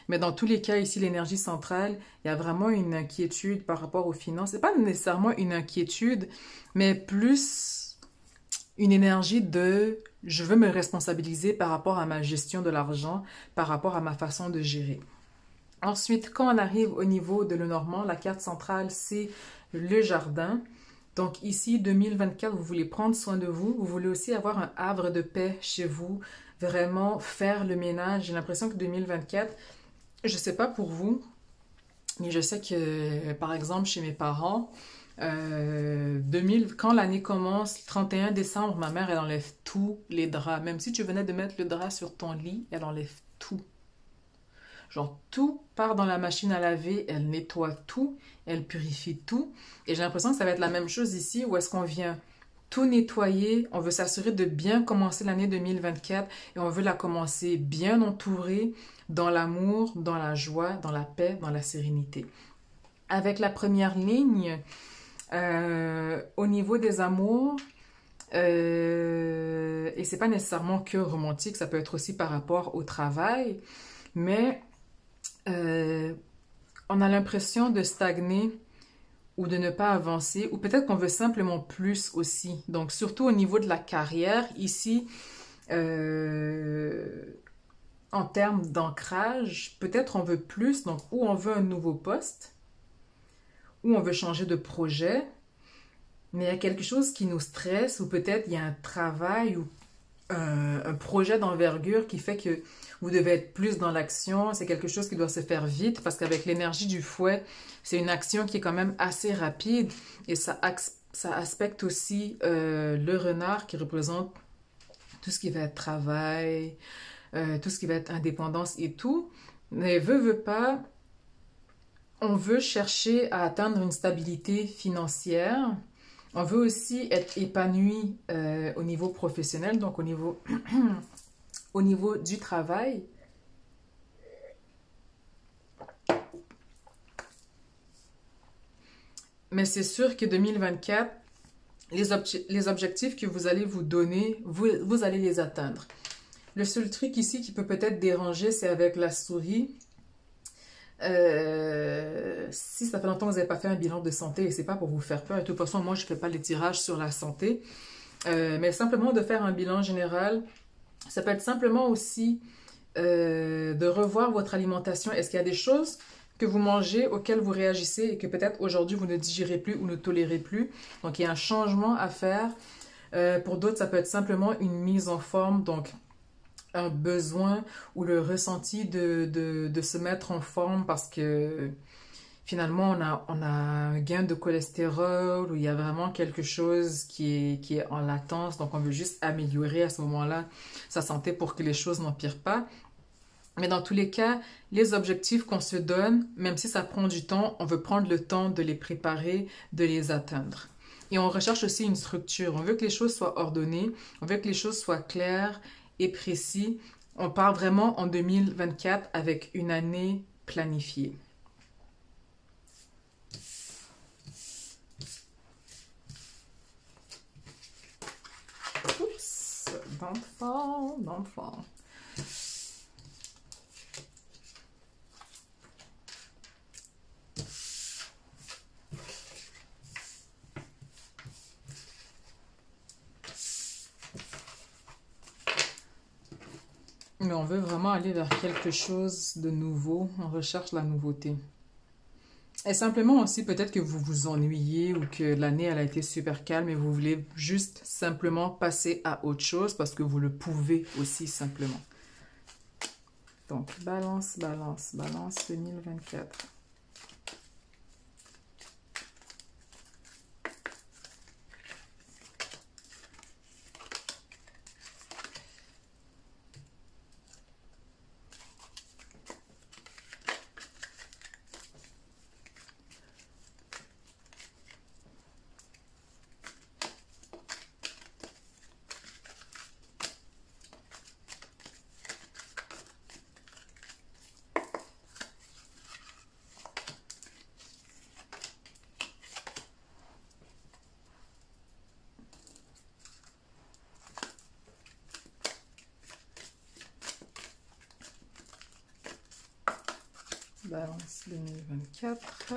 Mais dans tous les cas, ici, l'énergie centrale, il y a vraiment une inquiétude par rapport aux finances. Ce n'est pas nécessairement une inquiétude, mais plus une énergie de je veux me responsabiliser par rapport à ma gestion de l'argent, par rapport à ma façon de gérer. Ensuite, quand on arrive au niveau de Lenormand, la carte centrale, c'est le jardin. Donc ici, 2024, vous voulez prendre soin de vous. Vous voulez aussi avoir un havre de paix chez vous. Vraiment faire le ménage. J'ai l'impression que 2024, je ne sais pas pour vous, mais je sais que, par exemple, chez mes parents, 2000, quand l'année commence, le 31 décembre, ma mère, elle enlève tous les draps. Même si tu venais de mettre le drap sur ton lit, elle enlève tout. Genre, tout part dans la machine à laver, elle nettoie tout, elle purifie tout. Et j'ai l'impression que ça va être la même chose ici, où est-ce qu'on vient tout nettoyer, on veut s'assurer de bien commencer l'année 2024 et on veut la commencer bien entourée dans l'amour, dans la joie, dans la paix, dans la sérénité. Avec la première ligne, au niveau des amours, et c'est pas nécessairement que romantique, ça peut être aussi par rapport au travail, mais on a l'impression de stagner ou de ne pas avancer, ou peut-être qu'on veut simplement plus aussi. Donc, surtout au niveau de la carrière, ici, en termes d'ancrage, peut-être on veut plus, donc ou on veut un nouveau poste, ou on veut changer de projet, mais il y a quelque chose qui nous stresse, ou peut-être il y a un travail ou un projet d'envergure qui fait que vous devez être plus dans l'action. C'est quelque chose qui doit se faire vite parce qu'avec l'énergie du fouet, c'est une action qui est quand même assez rapide et ça aspecte aussi le renard qui représente tout ce qui va être travail, tout ce qui va être indépendance et tout. Mais veut pas, on veut chercher à atteindre une stabilité financière. On veut aussi être épanoui au niveau professionnel, donc au niveau, au niveau du travail. Mais c'est sûr que 2024, les objectifs que vous allez vous donner, vous allez les atteindre. Le seul truc ici qui peut peut-être déranger, c'est avec la souris. Si ça fait longtemps que vous n'avez pas fait un bilan de santé, et c'est pas pour vous faire peur, et de toute façon, moi, je ne fais pas les tirages sur la santé, mais simplement de faire un bilan général, ça peut être simplement aussi de revoir votre alimentation. Est-ce qu'il y a des choses que vous mangez auxquelles vous réagissez et que peut-être aujourd'hui vous ne digérez plus ou ne tolérez plus? Donc, il y a un changement à faire. Pour d'autres, ça peut être simplement une mise en forme, donc un besoin ou le ressenti de se mettre en forme parce que finalement on a un gain de cholestérol ou il y a vraiment quelque chose qui est en latence, donc on veut juste améliorer à ce moment-là sa santé pour que les choses n'empirent pas. Mais dans tous les cas, les objectifs qu'on se donne, même si ça prend du temps, on veut prendre le temps de les préparer, de les atteindre. Et on recherche aussi une structure. On veut que les choses soient ordonnées, on veut que les choses soient claires et précises. On part vraiment en 2024 avec une année planifiée. Oups, don't fall, don't fall. Mais on veut vraiment aller vers quelque chose de nouveau. On recherche la nouveauté. Et simplement aussi, peut-être que vous vous ennuyez ou que l'année, elle a été super calme et vous voulez juste simplement passer à autre chose parce que vous le pouvez aussi simplement. Donc, balance, balance, balance 2024. Balance 2024.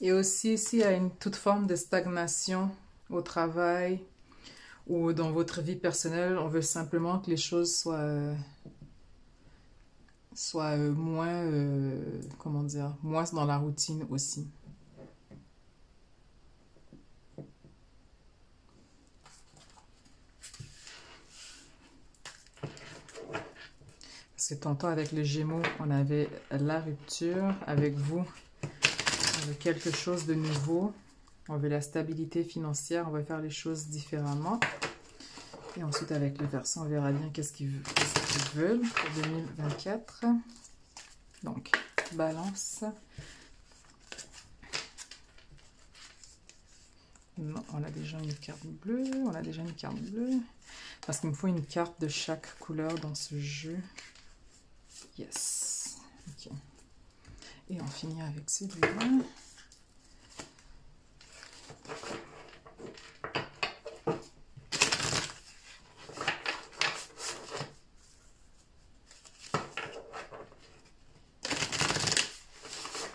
Et aussi, s'il y a une toute forme de stagnation au travail ou dans votre vie personnelle, on veut simplement que les choses soient moins, comment dire, moins dans la routine aussi. Parce que tantôt avec les Gémeaux, on avait la rupture. Avec vous, on veut quelque chose de nouveau. On veut la stabilité financière. On va faire les choses différemment. Et ensuite, avec le Verseau, on verra bien qu'est-ce qu'ils veulent pour 2024. Donc, Balance. Non, on a déjà une carte bleue. On a déjà une carte bleue. Parce qu'il me faut une carte de chaque couleur dans ce jeu. Yes. Ok. Et on finit avec celui-là.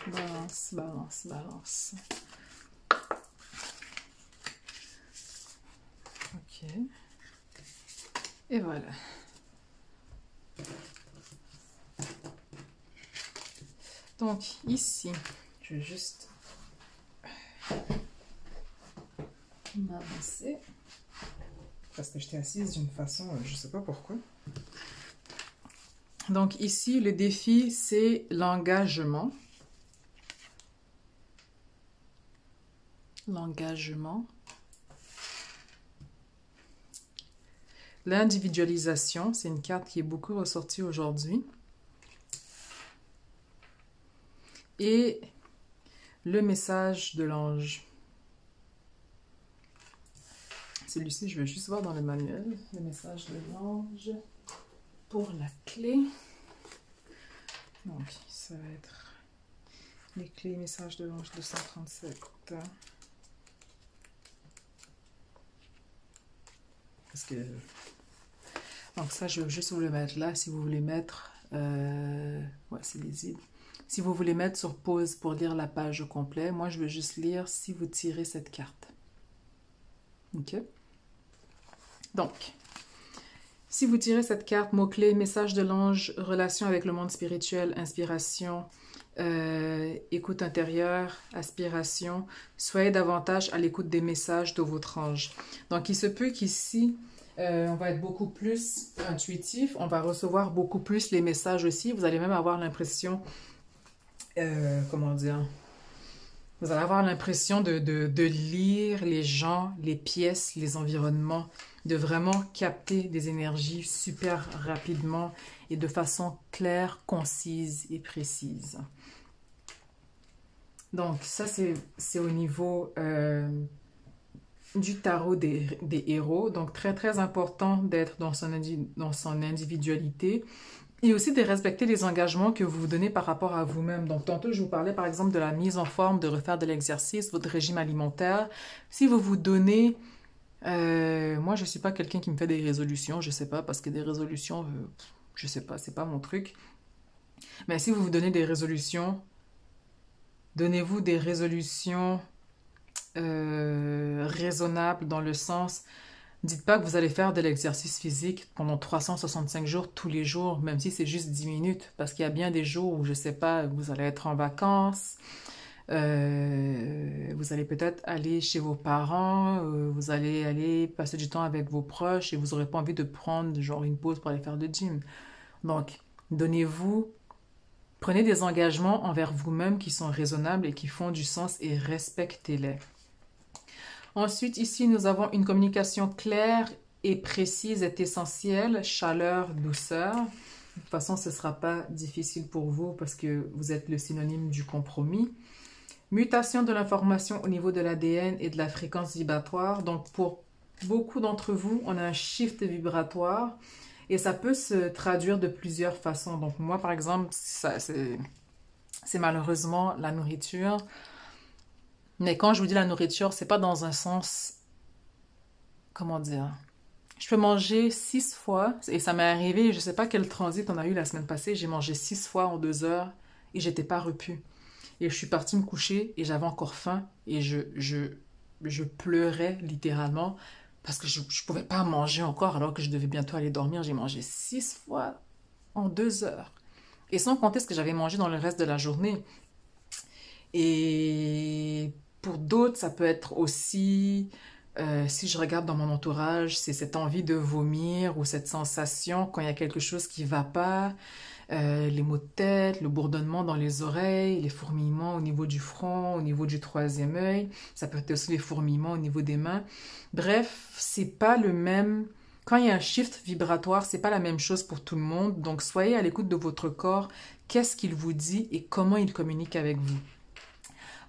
Balance, balance, balance. Ok. Et voilà. Donc ici, je vais juste m'avancer parce que j'étais assise d'une façon, je ne sais pas pourquoi. Donc ici, le défi, c'est l'engagement. L'engagement. L'individualisation, c'est une carte qui est beaucoup ressortie aujourd'hui. Et le message de l'ange. Celui-ci, je vais juste voir dans le manuel. Le message de l'ange pour la clé. Donc, ça va être les clés, message de l'ange 237. Parce que... Donc ça, je vais juste vous le mettre là. Si vous voulez mettre... Ouais, c'est lisible. Si vous voulez mettre sur pause pour lire la page au complet, moi, je veux juste lire si vous tirez cette carte. OK? Donc, si vous tirez cette carte, mots-clés, message de l'ange, relation avec le monde spirituel, inspiration, écoute intérieure, aspiration, soyez davantage à l'écoute des messages de votre ange. Donc, il se peut qu'ici, on va être beaucoup plus intuitif, on va recevoir beaucoup plus les messages aussi. Vous allez même avoir l'impression... comment dire, vous allez avoir l'impression de lire les gens, les pièces, les environnements, de vraiment capter des énergies super rapidement et de façon claire, concise et précise. Donc ça c'est au niveau du tarot des héros, donc très très important d'être dans son individualité. Et aussi de respecter les engagements que vous vous donnez par rapport à vous-même. Donc, tantôt, je vous parlais par exemple de la mise en forme, de refaire de l'exercice, votre régime alimentaire. Si vous vous donnez... moi, je ne suis pas quelqu'un qui me fait des résolutions, je ne sais pas, parce que des résolutions, je ne sais pas, c'est pas mon truc. Mais si vous vous donnez des résolutions, donnez-vous des résolutions raisonnables dans le sens... Dites pas que vous allez faire de l'exercice physique pendant 365 jours, tous les jours, même si c'est juste 10 minutes. Parce qu'il y a bien des jours où, je sais pas, vous allez être en vacances, vous allez peut-être aller chez vos parents, vous allez aller passer du temps avec vos proches et vous n'aurez pas envie de prendre genre une pause pour aller faire le gym. Donc, prenez des engagements envers vous-même qui sont raisonnables et qui font du sens et respectez-les. Ensuite, ici, nous avons une communication claire et précise est essentielle, chaleur, douceur. De toute façon, ce ne sera pas difficile pour vous parce que vous êtes le synonyme du compromis. Mutation de l'information au niveau de l'ADN et de la fréquence vibratoire. Donc, pour beaucoup d'entre vous, on a un shift vibratoire et ça peut se traduire de plusieurs façons. Donc, moi, par exemple, c'est malheureusement la nourriture. Mais quand je vous dis la nourriture, c'est pas dans un sens, comment dire, je peux manger 6 fois, et ça m'est arrivé, je sais pas quel transit on a eu la semaine passée, j'ai mangé 6 fois en 2 heures et j'étais pas repue. et je suis partie me coucher et j'avais encore faim et je pleurais littéralement parce que je ne pouvais pas manger encore alors que je devais bientôt aller dormir. J'ai mangé 6 fois en 2 heures. Et sans compter ce que j'avais mangé dans le reste de la journée. Et pour d'autres, ça peut être aussi, si je regarde dans mon entourage, c'est cette envie de vomir ou cette sensation quand il y a quelque chose qui ne va pas, les maux de tête, le bourdonnement dans les oreilles, les fourmillements au niveau du front, au niveau du troisième œil. Ça peut être aussi les fourmillements au niveau des mains. Bref, c'est pas le même. Quand il y a un shift vibratoire, c'est pas la même chose pour tout le monde. Donc, soyez à l'écoute de votre corps. Qu'est-ce qu'il vous dit et comment il communique avec vous.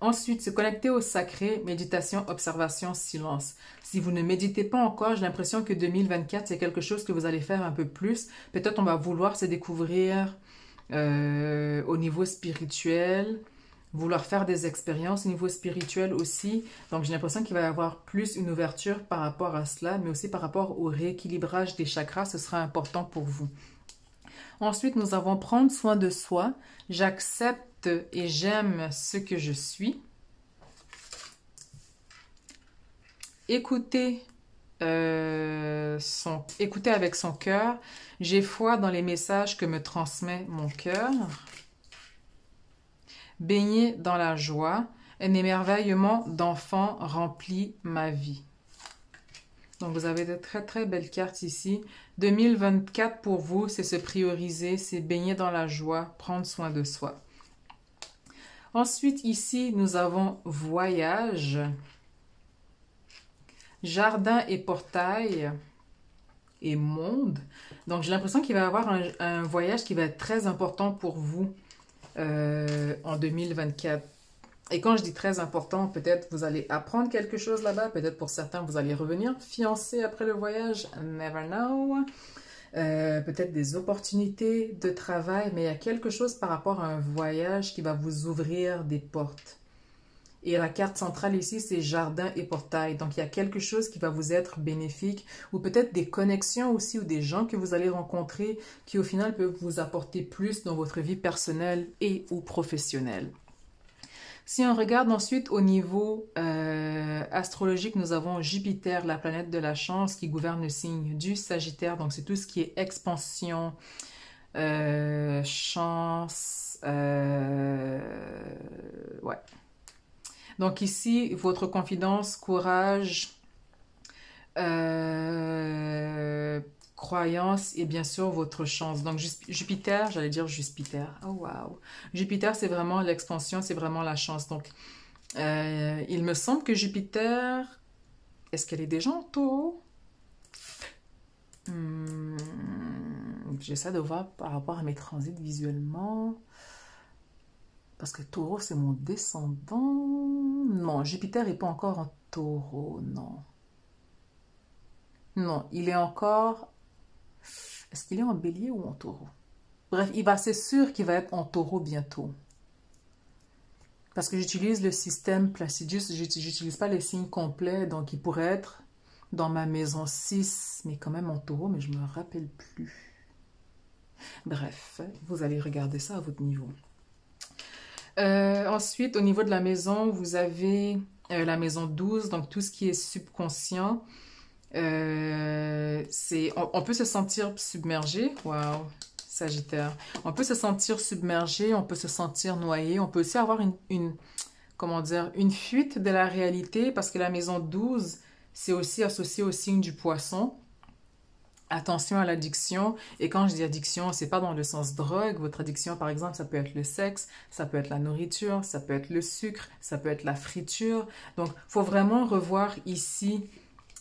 Ensuite, se connecter au sacré, méditation, observation, silence. Si vous ne méditez pas encore, j'ai l'impression que 2024, c'est quelque chose que vous allez faire un peu plus. Peut-être on va vouloir se découvrir au niveau spirituel, vouloir faire des expériences au niveau spirituel aussi. Donc, j'ai l'impression qu'il va y avoir plus une ouverture par rapport à cela, mais aussi par rapport au rééquilibrage des chakras. Ce sera important pour vous. Ensuite, nous avons prendre soin de soi. J'accepte et j'aime ce que je suis. Écouter, écouter avec son cœur. J'ai foi dans les messages que me transmet mon cœur. Baigner dans la joie. Un émerveillement d'enfant remplit ma vie. Donc, vous avez de très, très belles cartes ici. 2024 pour vous, c'est se prioriser, c'est baigner dans la joie, prendre soin de soi. Ensuite, ici, nous avons voyage, jardin et portail et monde. Donc, j'ai l'impression qu'il va y avoir un voyage qui va être très important pour vous en 2024. Et quand je dis très important, peut-être vous allez apprendre quelque chose là-bas, peut-être pour certains vous allez revenir fiancé après le voyage, never know. Peut-être des opportunités de travail, mais il y a quelque chose par rapport à un voyage qui va vous ouvrir des portes. Et la carte centrale ici, c'est jardin et portail. Donc, il y a quelque chose qui va vous être bénéfique ou peut-être des connexions aussi ou des gens que vous allez rencontrer qui au final peuvent vous apporter plus dans votre vie personnelle et ou professionnelle. Si on regarde ensuite au niveau astrologique, nous avons Jupiter, la planète de la chance, qui gouverne le signe du Sagittaire. Donc, c'est tout ce qui est expansion, chance. Ouais. Donc, ici, votre confidence, courage, croyance et bien sûr votre chance. Donc Jupiter, j'allais dire Jupiter. Oh wow. Jupiter, c'est vraiment l'expansion, c'est vraiment la chance. Donc il me semble que Jupiter, est-ce qu'elle est déjà en taureau? J'essaie de voir par rapport à mes transits visuellement. Parce que taureau, c'est mon descendant. Non, Jupiter n'est pas encore en taureau, non. Non, il est encore... Est-ce qu'il est en bélier ou en taureau? Bref, c'est sûr qu'il va être en taureau bientôt. Parce que j'utilise le système Placidus, j'utilise pas les signes complets, donc il pourrait être dans ma maison 6, mais quand même en taureau, mais je me rappelle plus. Bref, vous allez regarder ça à votre niveau. Ensuite, au niveau de la maison, vous avez la maison 12, donc tout ce qui est subconscient. On peut se sentir submergé. Waouh, Sagittaire. On peut se sentir submergé, on peut se sentir noyé, on peut aussi avoir comment dire, une fuite de la réalité parce que la maison 12, c'est aussi associé au signe du poisson. Attention à l'addiction. Et quand je dis addiction, c'est pas dans le sens drogue. Votre addiction, par exemple, ça peut être le sexe, ça peut être la nourriture, ça peut être le sucre, ça peut être la friture. Donc, il faut vraiment revoir ici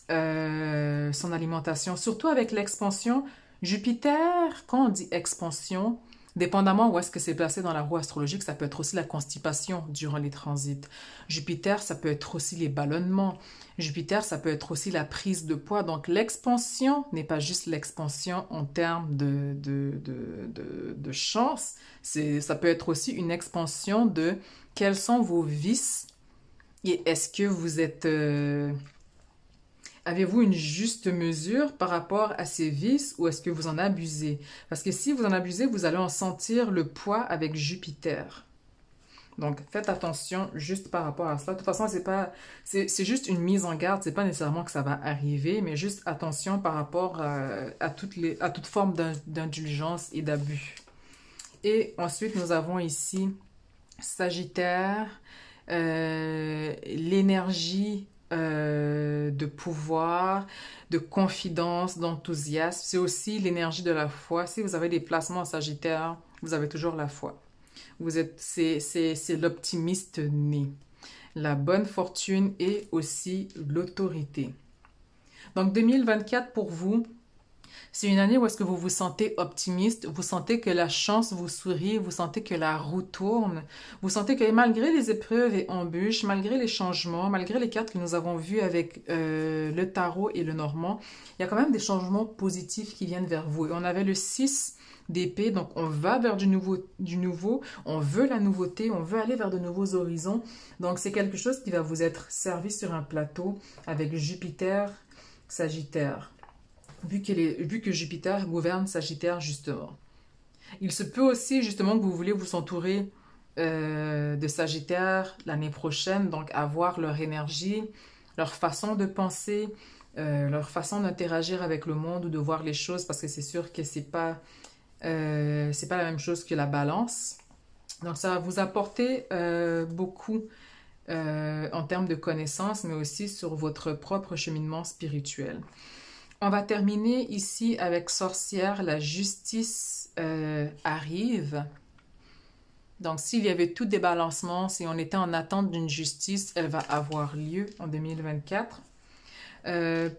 son alimentation, surtout avec l'expansion. Jupiter, quand on dit expansion, dépendamment où est-ce que c'est placé dans la roue astrologique, ça peut être aussi la constipation durant les transits. Jupiter, ça peut être aussi les ballonnements. Jupiter, ça peut être aussi la prise de poids. Donc, l'expansion n'est pas juste l'expansion en termes de chance. Ça peut être aussi une expansion de quels sont vos vices et est-ce que vous êtes... Avez-vous une juste mesure par rapport à ces vices ou est-ce que vous en abusez? Parce que si vous en abusez, vous allez en sentir le poids avec Jupiter. Donc, faites attention juste par rapport à cela. De toute façon, c'est juste une mise en garde. C'est pas nécessairement que ça va arriver, mais juste attention par rapport à toute forme d'indulgence et d'abus. Et ensuite, nous avons ici Sagittaire, l'énergie de pouvoir, de confidence, d'enthousiasme. C'est aussi l'énergie de la foi. Si vous avez des placements en Sagittaire, vous avez toujours la foi. C'est l'optimiste né. La bonne fortune et aussi l'autorité. Donc 2024 pour vous, c'est une année où est-ce que vous vous sentez optimiste, vous sentez que la chance vous sourit, vous sentez que la roue tourne, vous sentez que malgré les épreuves et embûches, malgré les changements, malgré les cartes que nous avons vues avec le tarot et le normand, il y a quand même des changements positifs qui viennent vers vous. Et on avait le 6 d'épée, donc on va vers du nouveau, on veut la nouveauté, on veut aller vers de nouveaux horizons. Donc c'est quelque chose qui va vous être servi sur un plateau avec Jupiter, Sagittaire. Vu que Jupiter gouverne Sagittaire, justement. Il se peut aussi, justement, que vous voulez vous entourer de Sagittaire l'année prochaine, donc avoir leur énergie, leur façon de penser, leur façon d'interagir avec le monde ou de voir les choses, parce que c'est sûr que c'est pas la même chose que la balance. Donc, ça va vous apporter beaucoup en termes de connaissances, mais aussi sur votre propre cheminement spirituel. On va terminer ici avec Sorcière, la justice arrive. Donc, s'il y avait tout débalancement, si on était en attente d'une justice, elle va avoir lieu en 2024.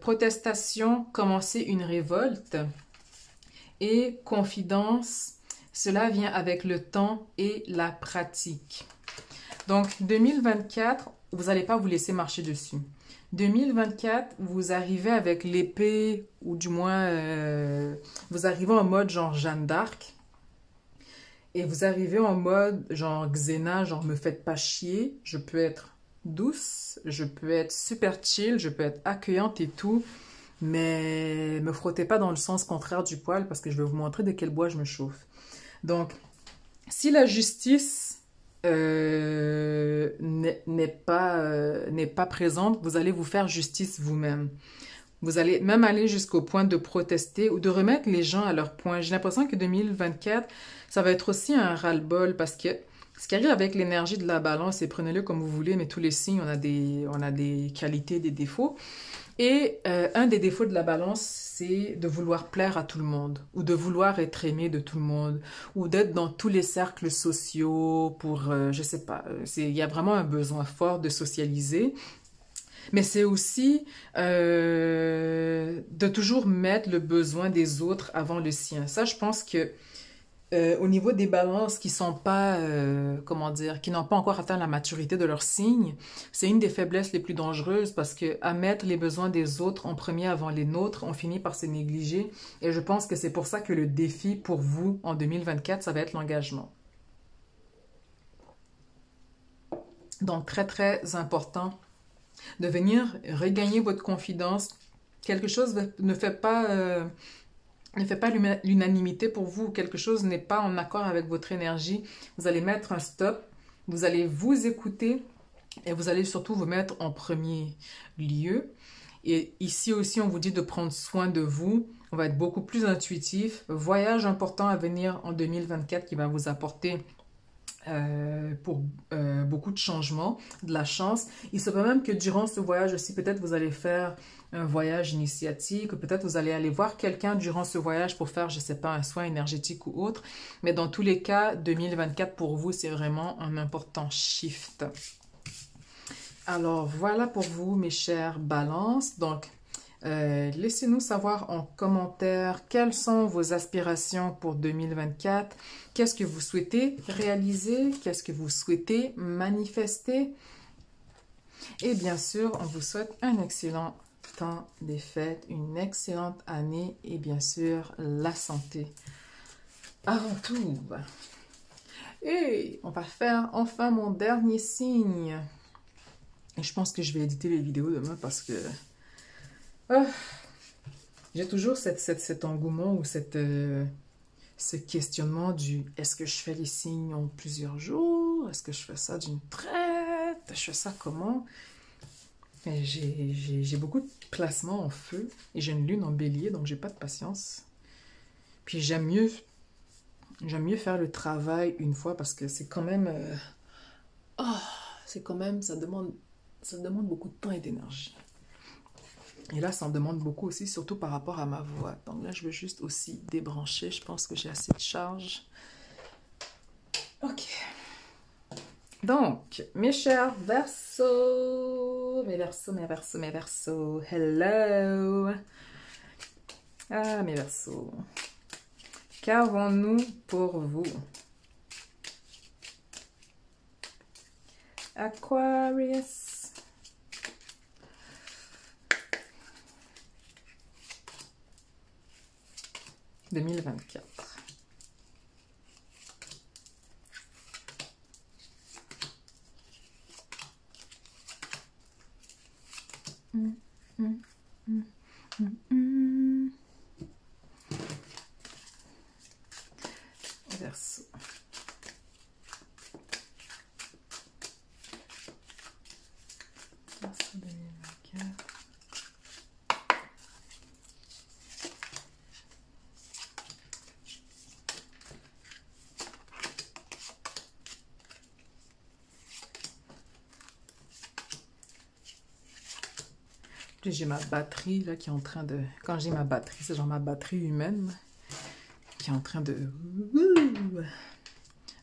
Protestation, commencer une révolte. Et confidence, cela vient avec le temps et la pratique. Donc, 2024, vous n'allez pas vous laisser marcher dessus. 2024, vous arrivez avec l'épée, ou du moins, vous arrivez en mode genre Jeanne d'Arc. Et vous arrivez en mode genre Xena, genre me faites pas chier. Je peux être douce, je peux être super chill, je peux être accueillante et tout. Mais me frottez pas dans le sens contraire du poil parce que je vais vous montrer de quel bois je me chauffe. Donc, si la justice n'est pas présente, vous allez vous faire justice vous-même. Vous allez même aller jusqu'au point de protester ou de remettre les gens à leur point. J'ai l'impression que 2024, ça va être aussi un ras-le-bol parce que ce qui arrive avec l'énergie de la balance, et prenez-le comme vous voulez, mais tous les signes, on a des qualités, des défauts. Et un des défauts de la balance, c'est de vouloir plaire à tout le monde, ou de vouloir être aimé de tout le monde, ou d'être dans tous les cercles sociaux pour, je sais pas, il y a vraiment un besoin fort de socialiser. Mais c'est aussi de toujours mettre le besoin des autres avant le sien. Ça, je pense que au niveau des balances qui sont pas, comment dire, qui n'ont pas encore atteint la maturité de leur signe, c'est une des faiblesses les plus dangereuses parce que à mettre les besoins des autres en premier avant les nôtres, on finit par se négliger. Et je pense que c'est pour ça que le défi pour vous en 2024, ça va être l'engagement. Donc, très, très important de venir regagner votre confidence. Quelque chose ne fait pas l'unanimité pour vous, quelque chose n'est pas en accord avec votre énergie, vous allez mettre un stop, vous allez vous écouter et vous allez surtout vous mettre en premier lieu. Et ici aussi, on vous dit de prendre soin de vous, on va être beaucoup plus intuitif. Voyage important à venir en 2024 qui va vous apporter beaucoup de changements, de la chance. Il se peut même que durant ce voyage aussi, peut-être vous allez faire un voyage initiatique, ou peut-être vous allez aller voir quelqu'un durant ce voyage pour faire, je sais pas, un soin énergétique ou autre. Mais dans tous les cas, 2024 pour vous, c'est vraiment un important shift. Alors, voilà pour vous, mes chères balances. Donc, laissez-nous savoir en commentaire quelles sont vos aspirations pour 2024. Qu'est-ce que vous souhaitez réaliser? Qu'est-ce que vous souhaitez manifester? Et bien sûr, on vous souhaite un excellent temps des fêtes, une excellente année et bien sûr, la santé. Avant tout. Et on va faire enfin mon dernier signe. Et je pense que je vais éditer les vidéos demain parce que j'ai toujours cet engouement ou ce questionnement du « est-ce que je fais les signes en plusieurs jours? tour? Est-ce que je fais ça d'une traite? Je fais ça comment? J'ai beaucoup de placements en feu et j'ai une lune en bélier, donc j'ai pas de patience. Puis j'aime mieux faire le travail une fois parce que c'est quand même... c'est quand même... ça demande beaucoup de temps et d'énergie. Et là, ça en demande beaucoup aussi, surtout par rapport à ma voix. Donc là, je veux juste aussi débrancher. Je pense que j'ai assez de charge. Ok. Donc, mes chers Verseaux, mes Verseaux, hello. Ah, mes Verseaux. Qu'avons-nous pour vous? Aquarius. « 2024. Verseau. Verseau 2024. J'ai ma batterie là qui est en train de... Quand j'ai ma batterie, c'est genre ma batterie humaine qui est en train de...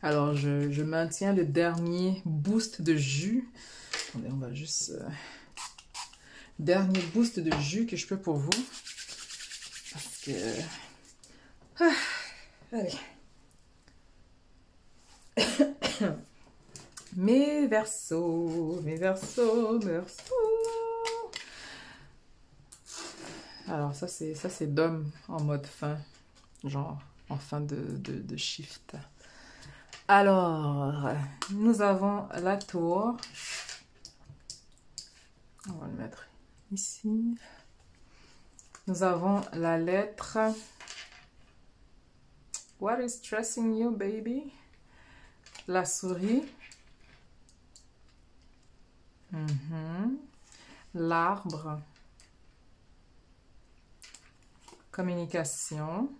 Alors, je maintiens le dernier boost de jus. Attendez, on va juste... Dernier boost de jus que je peux pour vous. Parce que... allez. Mes Verseaux. Alors ça c'est d'homme en mode fin, genre en fin de shift. Alors, nous avons la tour. On va le mettre ici. Nous avons la lettre. What is stressing you, baby? La souris. L'arbre. Communication.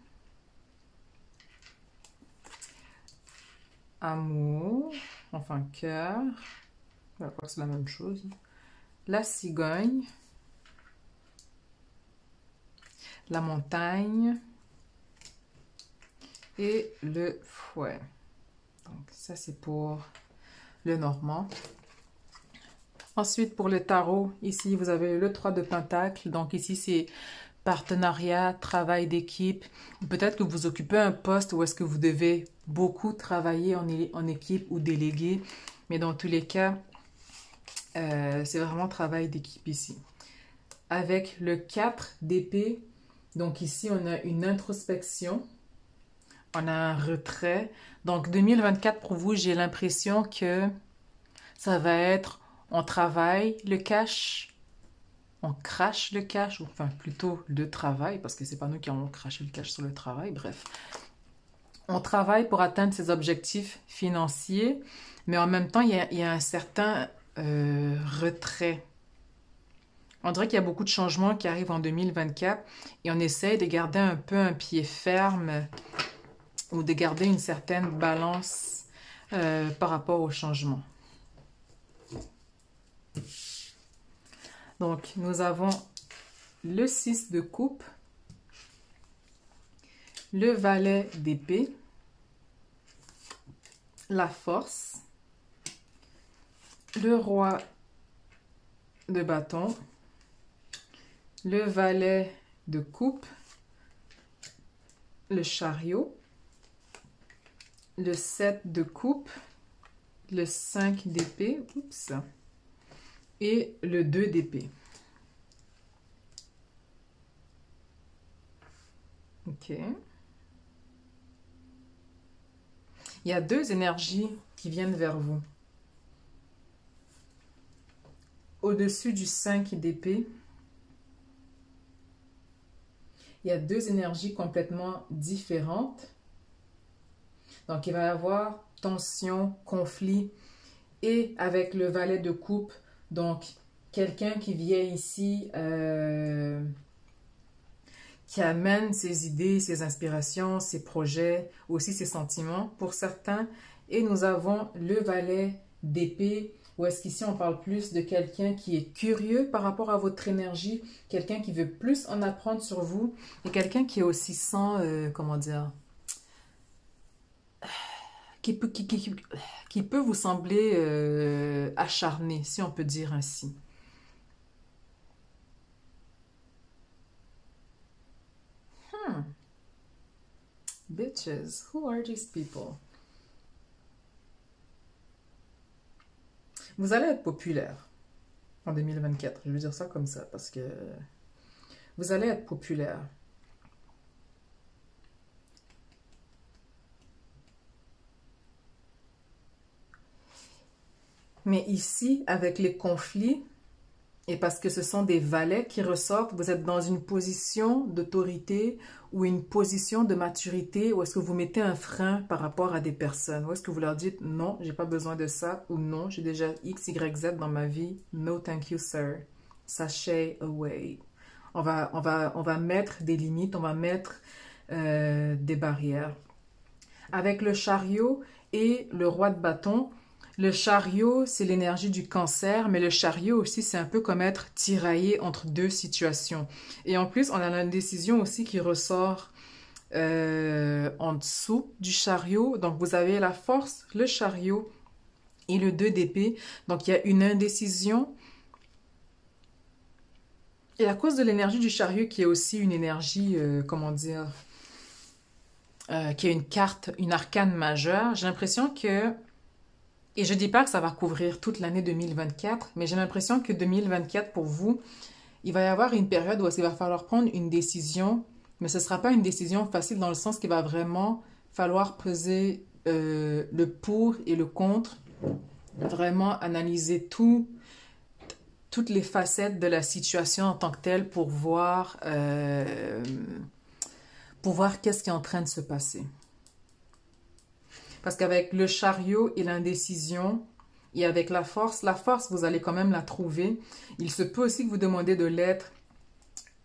Amour. Enfin, cœur. Je crois que c'est la même chose. La cigogne. La montagne. Et le fouet. Donc, ça, c'est pour le normand. Ensuite, pour le tarot, ici, vous avez le 3 de Pentacle. Donc, ici, c'est partenariat, travail d'équipe. Peut-être que vous occupez un poste où est-ce que vous devez beaucoup travailler en équipe ou déléguer. Mais dans tous les cas, c'est vraiment travail d'équipe ici. Avec le 4 d'épée, donc ici, on a une introspection. On a un retrait. Donc, 2024, pour vous, j'ai l'impression que ça va être, on travaille le cash, on crache le cash, ou enfin plutôt le travail, parce que c'est pas nous qui allons cracher le cash sur le travail, bref. On travaille pour atteindre ses objectifs financiers, mais en même temps, il y a un certain retrait. On dirait qu'il y a beaucoup de changements qui arrivent en 2024 et on essaye de garder un peu un pied ferme ou de garder une certaine balance par rapport au changement. Donc, nous avons le 6 de coupe, le valet d'épée, la force, le roi de bâton, le valet de coupe, le chariot, le 7 de coupe, le 5 d'épée, oups, et le 2 d'épée. Ok. Il y a deux énergies qui viennent vers vous. Au-dessus du 5 d'épée, il y a deux énergies complètement différentes. Donc, il va y avoir tension, conflit. Et avec le valet de coupe, donc quelqu'un qui vient ici, qui amène ses idées, ses inspirations, ses projets, aussi ses sentiments pour certains. Et nous avons le valet d'épée, où est-ce qu'ici on parle plus de quelqu'un qui est curieux par rapport à votre énergie, quelqu'un qui veut plus en apprendre sur vous, et quelqu'un qui est aussi sans, comment dire, qui peut vous sembler acharné, si on peut dire ainsi. Bitches, who are these people? Vous allez être populaire en 2024. Je veux dire ça comme ça parce que vous allez être populaire. Mais ici, avec les conflits, et parce que ce sont des valets qui ressortent, vous êtes dans une position d'autorité ou une position de maturité où est-ce que vous mettez un frein par rapport à des personnes. Où est-ce que vous leur dites non, j'ai pas besoin de ça ou non, j'ai déjà X, Y, Z dans ma vie. No thank you, sir. Sashay away. On va mettre des limites, on va mettre des barrières. Avec le chariot et le roi de bâton, le chariot, c'est l'énergie du cancer, mais le chariot aussi, c'est un peu comme être tiraillé entre deux situations. Et en plus, on a l'indécision aussi qui ressort en dessous du chariot. Donc, vous avez la force, le chariot et le 2 d'épée. Donc, il y a une indécision. Et à cause de l'énergie du chariot, qui est aussi une énergie, comment dire, qui a une carte, une arcane majeure, j'ai l'impression que... Et je ne dis pas que ça va couvrir toute l'année 2024, mais j'ai l'impression que 2024, pour vous, il va y avoir une période où il va falloir prendre une décision, mais ce ne sera pas une décision facile dans le sens qu'il va vraiment falloir peser le pour et le contre, vraiment analyser toutes les facettes de la situation en tant que telle pour voir qu'est-ce qui est en train de se passer. Parce qu'avec le chariot et l'indécision, et avec la force, vous allez quand même la trouver. Il se peut aussi que vous demandez de l'être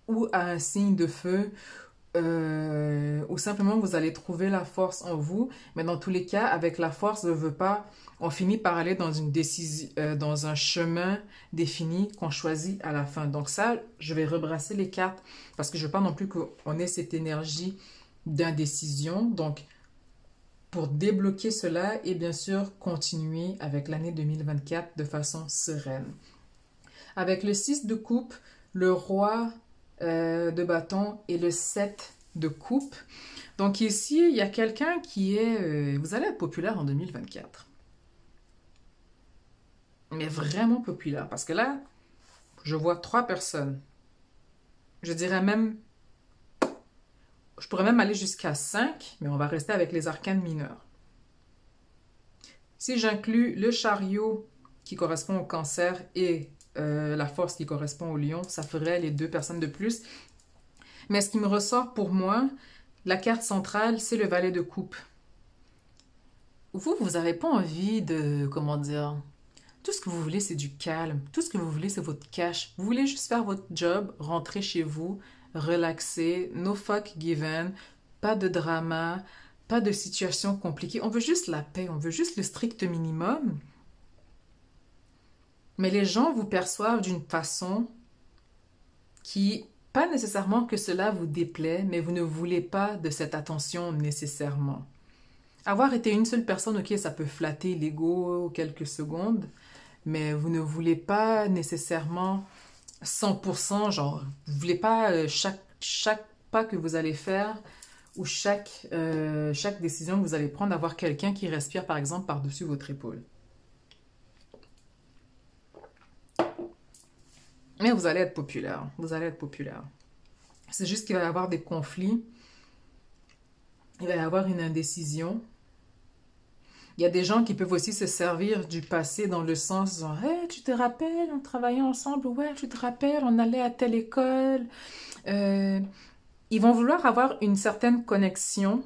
ou à un signe de feu, ou simplement vous allez trouver la force en vous. Mais dans tous les cas, avec la force, je ne veux pas, on finit par aller dans une décision, dans un chemin défini qu'on choisit à la fin. Donc ça, je vais rebrasser les cartes parce que je ne veux pas non plus qu'on ait cette énergie d'indécision. Donc, pour débloquer cela et bien sûr continuer avec l'année 2024 de façon sereine. Avec le 6 de coupe, le roi de bâton et le 7 de coupe. Donc ici, il y a quelqu'un qui est... vous allez être populaire en 2024. Mais vraiment populaire. Parce que là, je vois 3 personnes. Je dirais même... Je pourrais même aller jusqu'à 5, mais on va rester avec les arcanes mineurs. Si j'inclus le chariot qui correspond au cancer et la force qui correspond au lion, ça ferait les 2 personnes de plus. Mais ce qui me ressort pour moi, la carte centrale, c'est le valet de coupe. Vous n'avez pas envie de, comment dire, tout ce que vous voulez, c'est du calme. Tout ce que vous voulez, c'est votre cash. Vous voulez juste faire votre job, rentrer chez vous, relaxer, no fuck given, pas de drama, pas de situation compliquée. On veut juste la paix, on veut juste le strict minimum. Mais les gens vous perçoivent d'une façon qui, pas nécessairement que cela vous déplaît, mais vous ne voulez pas de cette attention nécessairement. Avoir été une seule personne, ok, ça peut flatter l'ego quelques secondes, mais vous ne voulez pas nécessairement 100%, genre, vous voulez pas chaque pas que vous allez faire ou chaque décision que vous allez prendre, avoir quelqu'un qui respire, par exemple, par-dessus votre épaule. Mais vous allez être populaire. Vous allez être populaire. C'est juste qu'il va y avoir des conflits. Il va y avoir une indécision. Il y a des gens qui peuvent aussi se servir du passé dans le sens genre, hey, tu te rappelles, on travaillait ensemble, ouais, tu te rappelles, on allait à telle école. Ils vont vouloir avoir une certaine connexion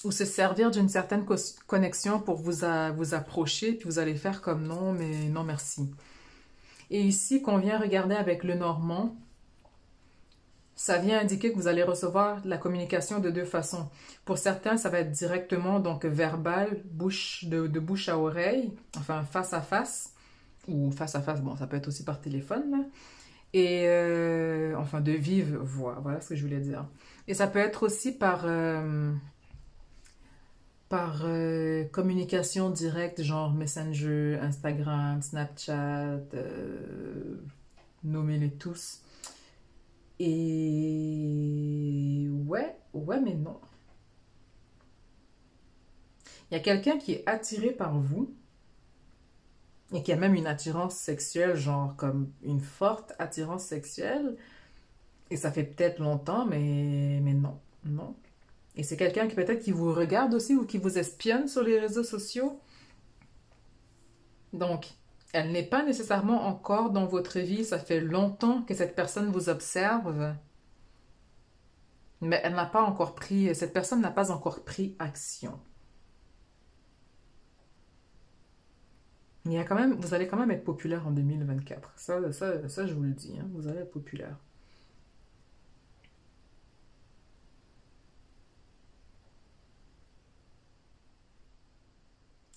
ou se servir d'une certaine connexion pour vous approcher, puis vous allez faire comme non, mais non merci. Et ici, qu'on vient regarder avec le Normand, ça vient indiquer que vous allez recevoir la communication de deux façons. Pour certains, ça va être directement, donc verbal, de bouche à oreille, enfin face à face, ou face à face, bon, ça peut être aussi par téléphone, là. Et enfin de vive voix, voilà ce que je voulais dire. Et ça peut être aussi par communication directe, genre Messenger, Instagram, Snapchat, nommez-les tous. Et ouais, mais non. Il y a quelqu'un qui est attiré par vous et qui a même une attirance sexuelle, genre comme une forte attirance sexuelle. Et ça fait peut-être longtemps, mais non, non. Et c'est quelqu'un qui peut-être qui vous regarde aussi ou qui vous espionne sur les réseaux sociaux. Donc, elle n'est pas nécessairement encore dans votre vie. Ça fait longtemps que cette personne vous observe. Mais elle n'a pas encore pris, cette personne n'a pas encore pris action. Il y a quand même, vous allez quand même être populaire en 2024. Ça je vous le dis, hein, vous allez être populaire.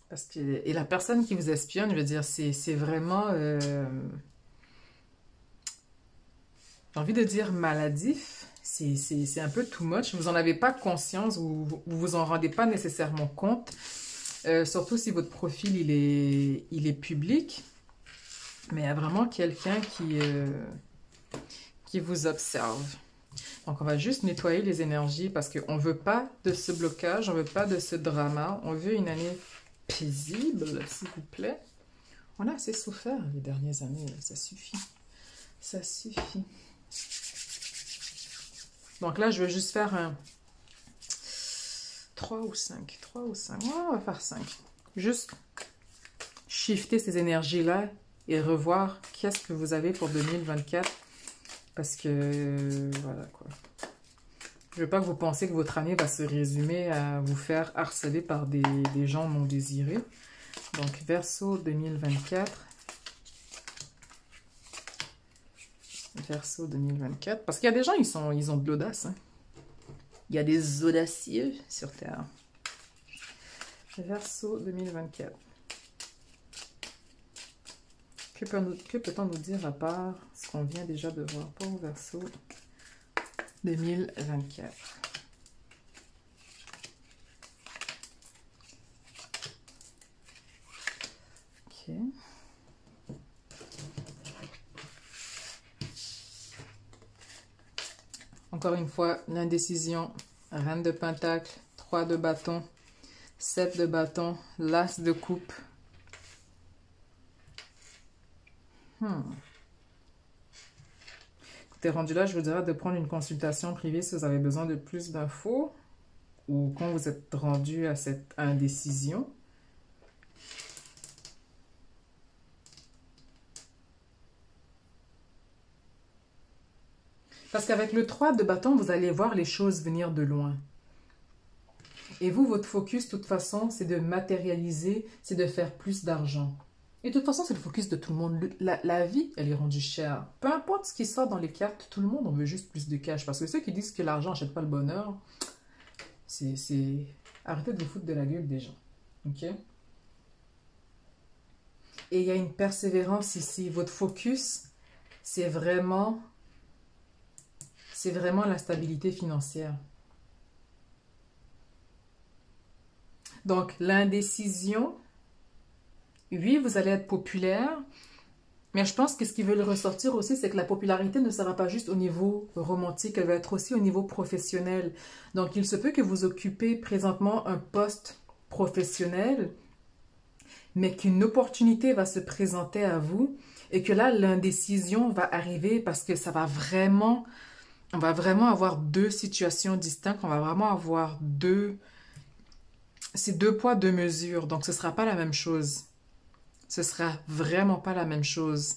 Parce que, et la personne qui vous espionne, je veux dire, c'est vraiment, j'ai envie de dire maladif. C'est un peu too much. Vous n'en avez pas conscience ou vous en rendez pas nécessairement compte. Surtout si votre profil, il est public. Mais il y a vraiment quelqu'un qui vous observe. Donc, on va juste nettoyer les énergies parce qu'on ne veut pas de ce blocage, on ne veut pas de ce drama. On veut une année paisible, s'il vous plaît. On a assez souffert les dernières années, ça suffit. Ça suffit. Donc là, je vais juste faire un 3 ou 5. 3 ou 5. Ouais, on va faire 5. Juste shifter ces énergies-là et revoir qu'est-ce que vous avez pour 2024. Parce que, voilà quoi. Je veux pas que vous pensiez que votre année va se résumer à vous faire harceler par des gens non désirés. Donc, Verseau 2024. Verseau 2024. Parce qu'il y a des gens, ils ont de l'audace. Hein. Il y a des audacieux sur Terre. Verseau 2024. Que peut-on nous dire à part ce qu'on vient déjà de voir pour Verseau 2024? Ok. Encore une fois, l'indécision, Reine de Pentacle, 3 de bâton, 7 de bâton, l'As de coupe. Écoutez, rendu là, je vous dirais de prendre une consultation privée si vous avez besoin de plus d'infos ou quand vous êtes rendu à cette indécision. Parce qu'avec le 3 de bâton, vous allez voir les choses venir de loin. Et vous, votre focus, de toute façon, c'est de matérialiser, c'est de faire plus d'argent. Et de toute façon, c'est le focus de tout le monde. La vie, elle est rendue chère. Peu importe ce qui sort dans les cartes, tout le monde, on veut juste plus de cash. Parce que ceux qui disent que l'argent n'achète pas le bonheur, c'est... Arrêtez de vous foutre de la gueule des gens. Ok? Et il y a une persévérance ici. Votre focus, c'est vraiment la stabilité financière. Donc, l'indécision, oui, vous allez être populaire, mais je pense que ce qu'ils veulent ressortir aussi, c'est que la popularité ne sera pas juste au niveau romantique, elle va être aussi au niveau professionnel. Donc, il se peut que vous occupez présentement un poste professionnel, mais qu'une opportunité va se présenter à vous et que là, l'indécision va arriver parce que ça va vraiment... On va vraiment avoir deux situations distinctes. On va vraiment avoir c'est 2 poids, 2 mesures. Donc, ce ne sera pas la même chose. Ce ne sera vraiment pas la même chose.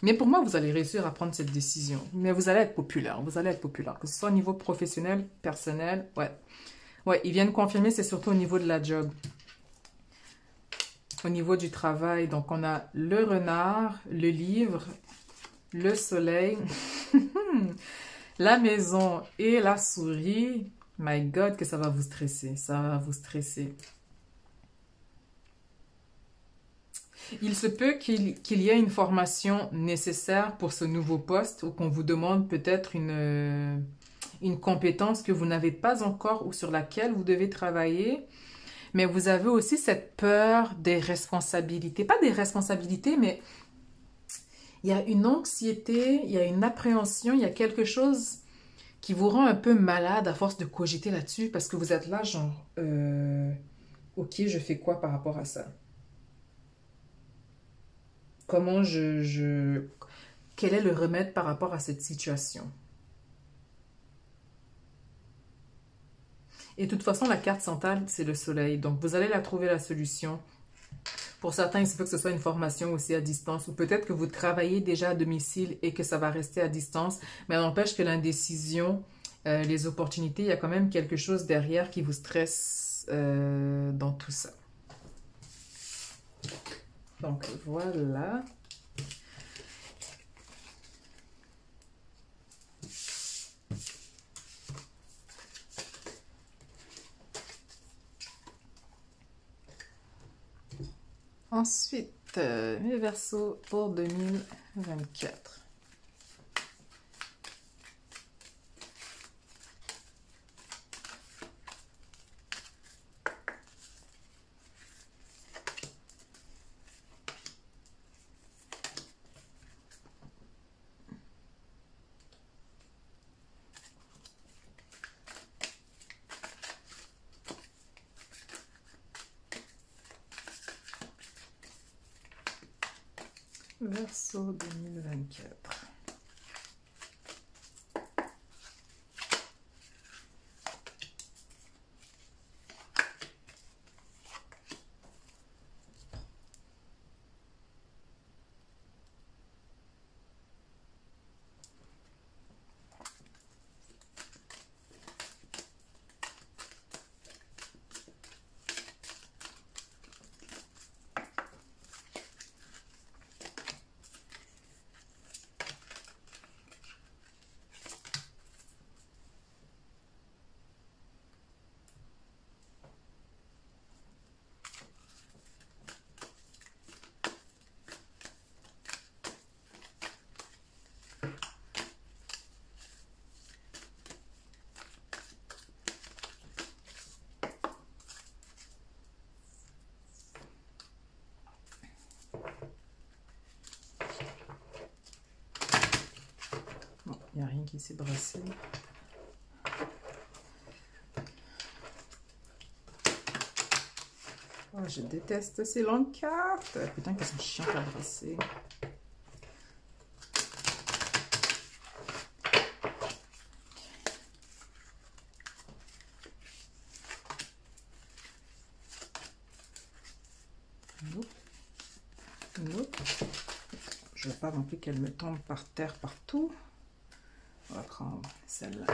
Mais pour moi, vous allez réussir à prendre cette décision. Mais vous allez être populaire. Vous allez être populaire. Que ce soit au niveau professionnel, personnel, ouais. Ouais, ils viennent confirmer, c'est surtout au niveau de la job. Au niveau du travail. Donc, on a le renard, le livre, le soleil, la maison et la souris. My God, que ça va vous stresser. Ça va vous stresser. Il se peut qu'il y ait une formation nécessaire pour ce nouveau poste ou qu'on vous demande peut-être une compétence que vous n'avez pas encore ou sur laquelle vous devez travailler. Mais vous avez aussi cette peur des responsabilités. Pas des responsabilités, mais il y a une anxiété, il y a une appréhension, il y a quelque chose qui vous rend un peu malade à force de cogiter là-dessus parce que vous êtes là genre, ok, je fais quoi par rapport à ça? Comment quel est le remède par rapport à cette situation? Et de toute façon, la carte centrale, c'est le soleil. Donc, vous allez la trouver la solution. Pour certains, il se peut que ce soit une formation aussi à distance. Ou peut-être que vous travaillez déjà à domicile et que ça va rester à distance. Mais n'empêche que l'indécision, les opportunités, il y a quand même quelque chose derrière qui vous stresse dans tout ça. Donc, voilà. Ensuite, mes Verseaux pour 2024. Verseau 2024. Il n'y a rien qui s'est brassé. Oh, je déteste ces longues cartes. Putain, qu'elles sont chiantes à brasser. Nope. Nope. Je ne veux pas non plus qu'elle me tombe par terre partout. On va prendre celle-là.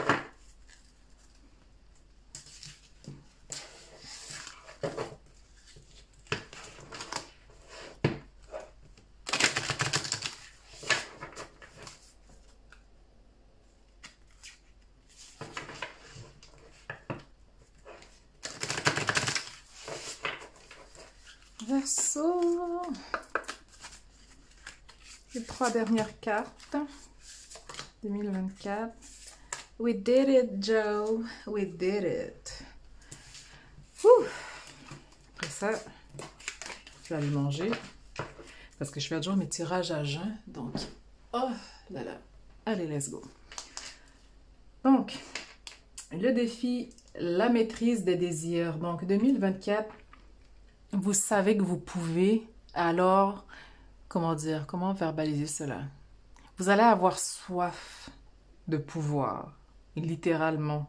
Verseau. Les 3 dernières cartes. 2024. We did it, Joe. We did it. Ouh. Après ça, je vais aller manger. Parce que je fais toujours mes tirages à jeun. Donc, oh là là. Allez, let's go. Donc, le défi, la maîtrise des désirs. Donc, 2024, vous savez que vous pouvez. Alors, comment dire, comment verbaliser cela? Vous allez avoir soif de pouvoir, littéralement.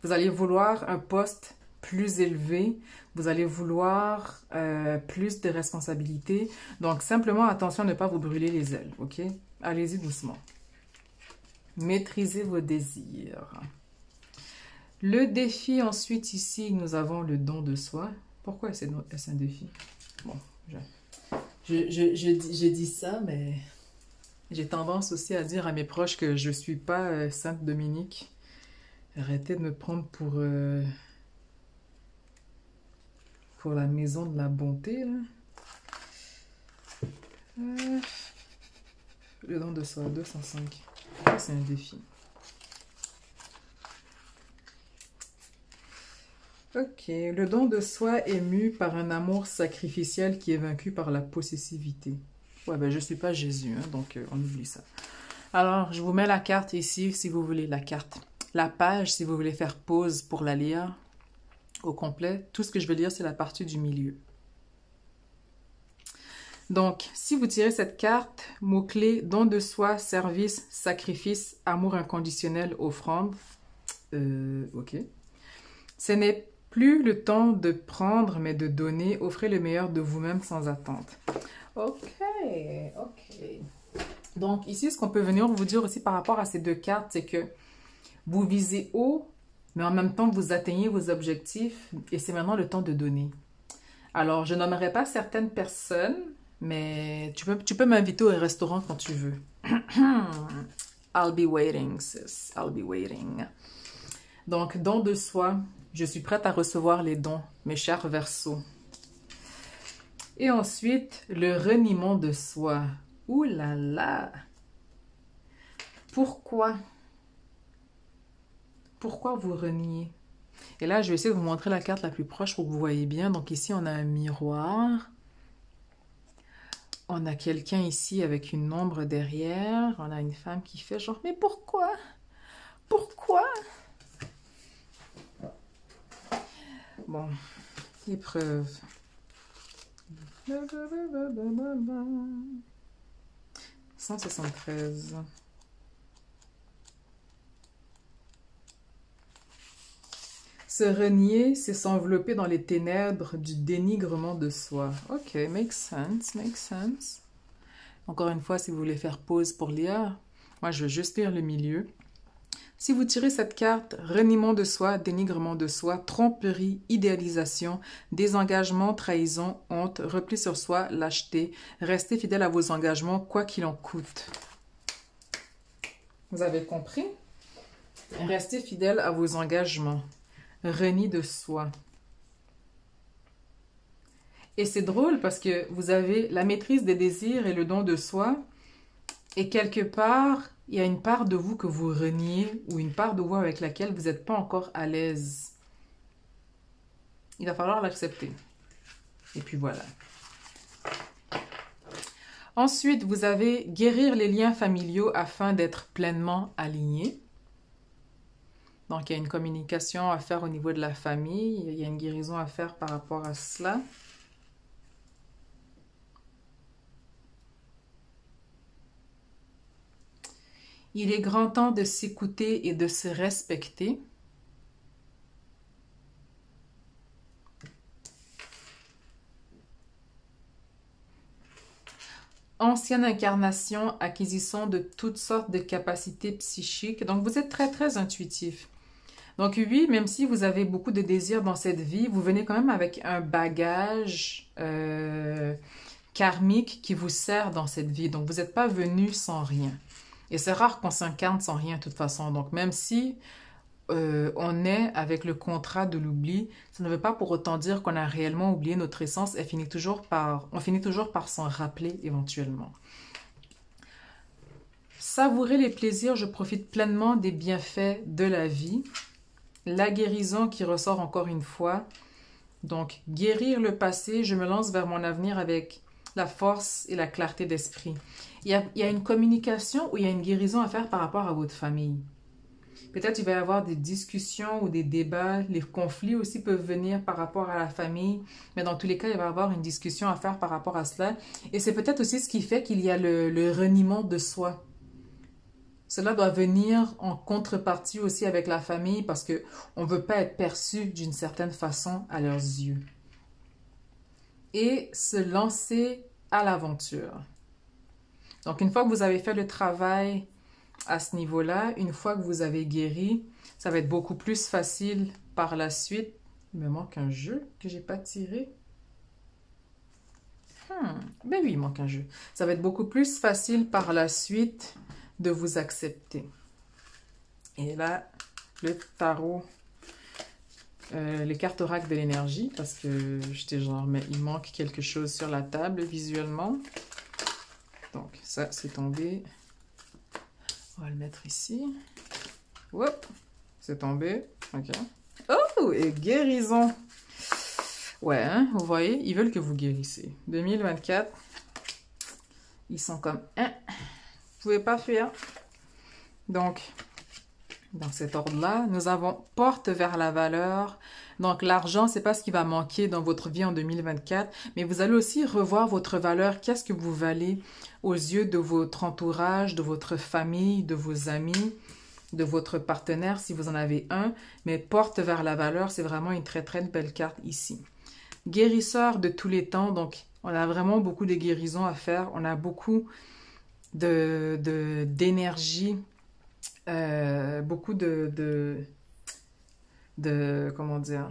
Vous allez vouloir un poste plus élevé, vous allez vouloir plus de responsabilités. Donc, simplement, attention à ne pas vous brûler les ailes, ok? Allez-y doucement. Maîtrisez vos désirs. Le défi, ensuite, ici, nous avons le don de soi. Pourquoi est-ce un défi? Bon, j'ai dit ça, mais j'ai tendance aussi à dire à mes proches que je suis pas Sainte Dominique. Arrêtez de me prendre pour la maison de la bonté, là. Le don de soi, 205. Ça, c'est un défi. Ok, le don de soi est mu par un amour sacrificiel qui est vaincu par la possessivité. Ouais, ben je suis pas Jésus, hein, donc on oublie ça. Alors, je vous mets la carte ici si vous voulez la carte. La page, si vous voulez faire pause pour la lire au complet. Tout ce que je vais lire, c'est la partie du milieu. Donc, si vous tirez cette carte, mot-clé, don de soi, service, sacrifice, amour inconditionnel, offrande. Ok. Ce n'est plus le temps de prendre, mais de donner. Offrez le meilleur de vous-même sans attente. Ok, ok. Donc, ici, ce qu'on peut venir vous dire aussi par rapport à ces deux cartes, c'est que vous visez haut, mais en même temps, vous atteignez vos objectifs et c'est maintenant le temps de donner. Alors, je nommerai pas certaines personnes, mais tu peux m'inviter au restaurant quand tu veux. I'll be waiting, sis. I'll be waiting. Donc, don de soi. Je suis prête à recevoir les dons, mes chers Verseaux. Et ensuite, le reniement de soi. Ouh là là! Pourquoi? Pourquoi vous reniez? Et là, je vais essayer de vous montrer la carte la plus proche pour que vous voyez bien. Donc ici, on a un miroir. On a quelqu'un ici avec une ombre derrière. On a une femme qui fait genre, mais pourquoi? Pourquoi? Bon, épreuve. 173. Se renier, c'est s'envelopper dans les ténèbres du dénigrement de soi. Ok, makes sense, makes sense. Encore une fois, si vous voulez faire pause pour lire, moi je vais juste lire le milieu. Si vous tirez cette carte, reniement de soi, dénigrement de soi, tromperie, idéalisation, désengagement, trahison, honte, repli sur soi, lâcheté, restez fidèle à vos engagements, quoi qu'il en coûte. Vous avez compris? Restez fidèle à vos engagements. Renie de soi. Et c'est drôle parce que vous avez la maîtrise des désirs et le don de soi, et quelque part, il y a une part de vous que vous reniez ou une part de vous avec laquelle vous n'êtes pas encore à l'aise. Il va falloir l'accepter. Et puis voilà. Ensuite, vous avez guérir les liens familiaux afin d'être pleinement aligné. Donc, il y a une communication à faire au niveau de la famille. Il y a une guérison à faire par rapport à cela. Il est grand temps de s'écouter et de se respecter. Ancienne incarnation, acquisition de toutes sortes de capacités psychiques. Donc, vous êtes très, très intuitif. Donc, oui, même si vous avez beaucoup de désirs dans cette vie, vous venez quand même avec un bagage karmique qui vous sert dans cette vie. Donc, vous n'êtes pas venu sans rien. Et c'est rare qu'on s'incarne sans rien de toute façon. Donc, même si on est avec le contrat de l'oubli, ça ne veut pas pour autant dire qu'on a réellement oublié notre essence. On finit toujours par s'en rappeler éventuellement. Savourer les plaisirs, je profite pleinement des bienfaits de la vie. La guérison qui ressort encore une fois. Donc, guérir le passé, je me lance vers mon avenir avec la force et la clarté d'esprit. Il y a une communication ou il y a une guérison à faire par rapport à votre famille. Peut-être il va y avoir des discussions ou des débats. Les conflits aussi peuvent venir par rapport à la famille. Mais dans tous les cas, il va y avoir une discussion à faire par rapport à cela. Et c'est peut-être aussi ce qui fait qu'il y a le reniement de soi. Cela doit venir en contrepartie aussi avec la famille parce qu'on ne veut pas être perçu d'une certaine façon à leurs yeux. Et se lancer à l'aventure. Donc, une fois que vous avez fait le travail à ce niveau-là, une fois que vous avez guéri, ça va être beaucoup plus facile par la suite. Il me manque un jeu que j'ai pas tiré. Ben oui, il manque un jeu. Ça va être beaucoup plus facile par la suite de vous accepter. Et là, le tarot, les cartes oracle de l'énergie, parce que j'étais genre, mais il manque quelque chose sur la table visuellement. Donc, ça, c'est tombé. On va le mettre ici. Hop, c'est tombé. Ok. Oh, et guérison. Ouais, hein, vous voyez, ils veulent que vous guérissez. 2024, ils sont comme, hein, vous pouvez pas fuir. Donc, dans cet ordre-là, nous avons porte vers la valeur. Donc, l'argent, c'est pas ce qui va manquer dans votre vie en 2024, mais vous allez aussi revoir votre valeur. Qu'est-ce que vous valez aux yeux de votre entourage, de votre famille, de vos amis, de votre partenaire, si vous en avez un. Mais porte vers la valeur, c'est vraiment une très, très belle carte ici. Guérisseur de tous les temps, donc on a vraiment beaucoup de guérisons à faire, on a beaucoup d'énergie, beaucoup comment dire,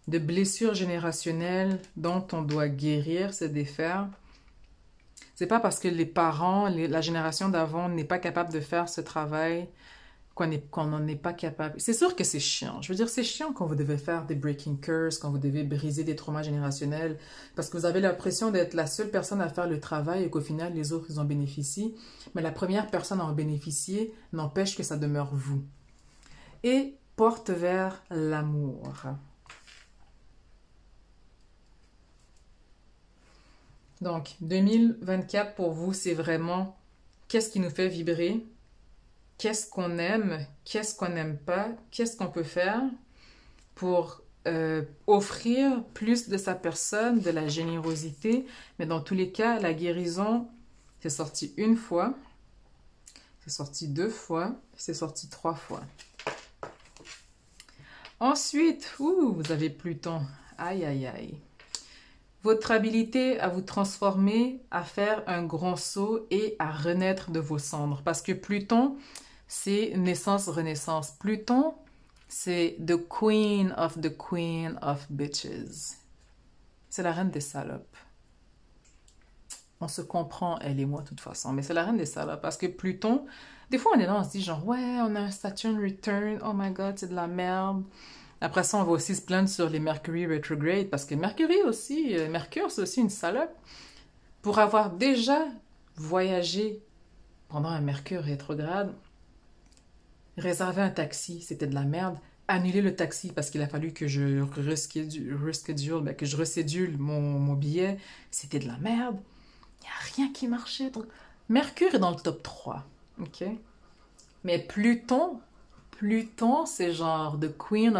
de blessures générationnelles dont on doit guérir, se défaire. C'est pas parce que les parents, la génération d'avant n'est pas capable de faire ce travail qu'on n'en est pas capable. C'est sûr que c'est chiant. Je veux dire, c'est chiant quand vous devez faire des breaking curses, quand vous devez briser des traumas générationnels, parce que vous avez l'impression d'être la seule personne à faire le travail et qu'au final, les autres, ils en bénéficient. Mais la première personne à en bénéficier n'empêche que ça demeure vous. Et porte vers l'amour. Donc, 2024 pour vous, c'est vraiment qu'est-ce qui nous fait vibrer? Qu'est-ce qu'on aime, qu'est-ce qu'on n'aime pas, qu'est-ce qu'on peut faire pour offrir plus de sa personne, de la générosité. Mais dans tous les cas, la guérison, c'est sorti une fois, c'est sorti 2 fois, c'est sorti 3 fois. Ensuite, vous avez Pluton. Aïe, aïe, aïe. Votre habilité à vous transformer, à faire un grand saut et à renaître de vos cendres. Parce que Pluton, c'est naissance-renaissance. Pluton, c'est the queen of bitches. C'est la reine des salopes. On se comprend, elle et moi, de toute façon. Mais c'est la reine des salopes. Parce que Pluton, des fois, on est là, on se dit genre, ouais, on a un Saturn return. Oh my God, c'est de la merde. Après ça, on va aussi se plaindre sur les Mercury retrograde. Parce que Mercure, c'est aussi une salope. Pour avoir déjà voyagé pendant un Mercure rétrograde, réserver un taxi, c'était de la merde. Annuler le taxi parce qu'il a fallu que je reschedule mon billet, c'était de la merde. Il n'y a rien qui marchait. Donc, Mercure est dans le top 3. OK? Mais Pluton, c'est genre the queen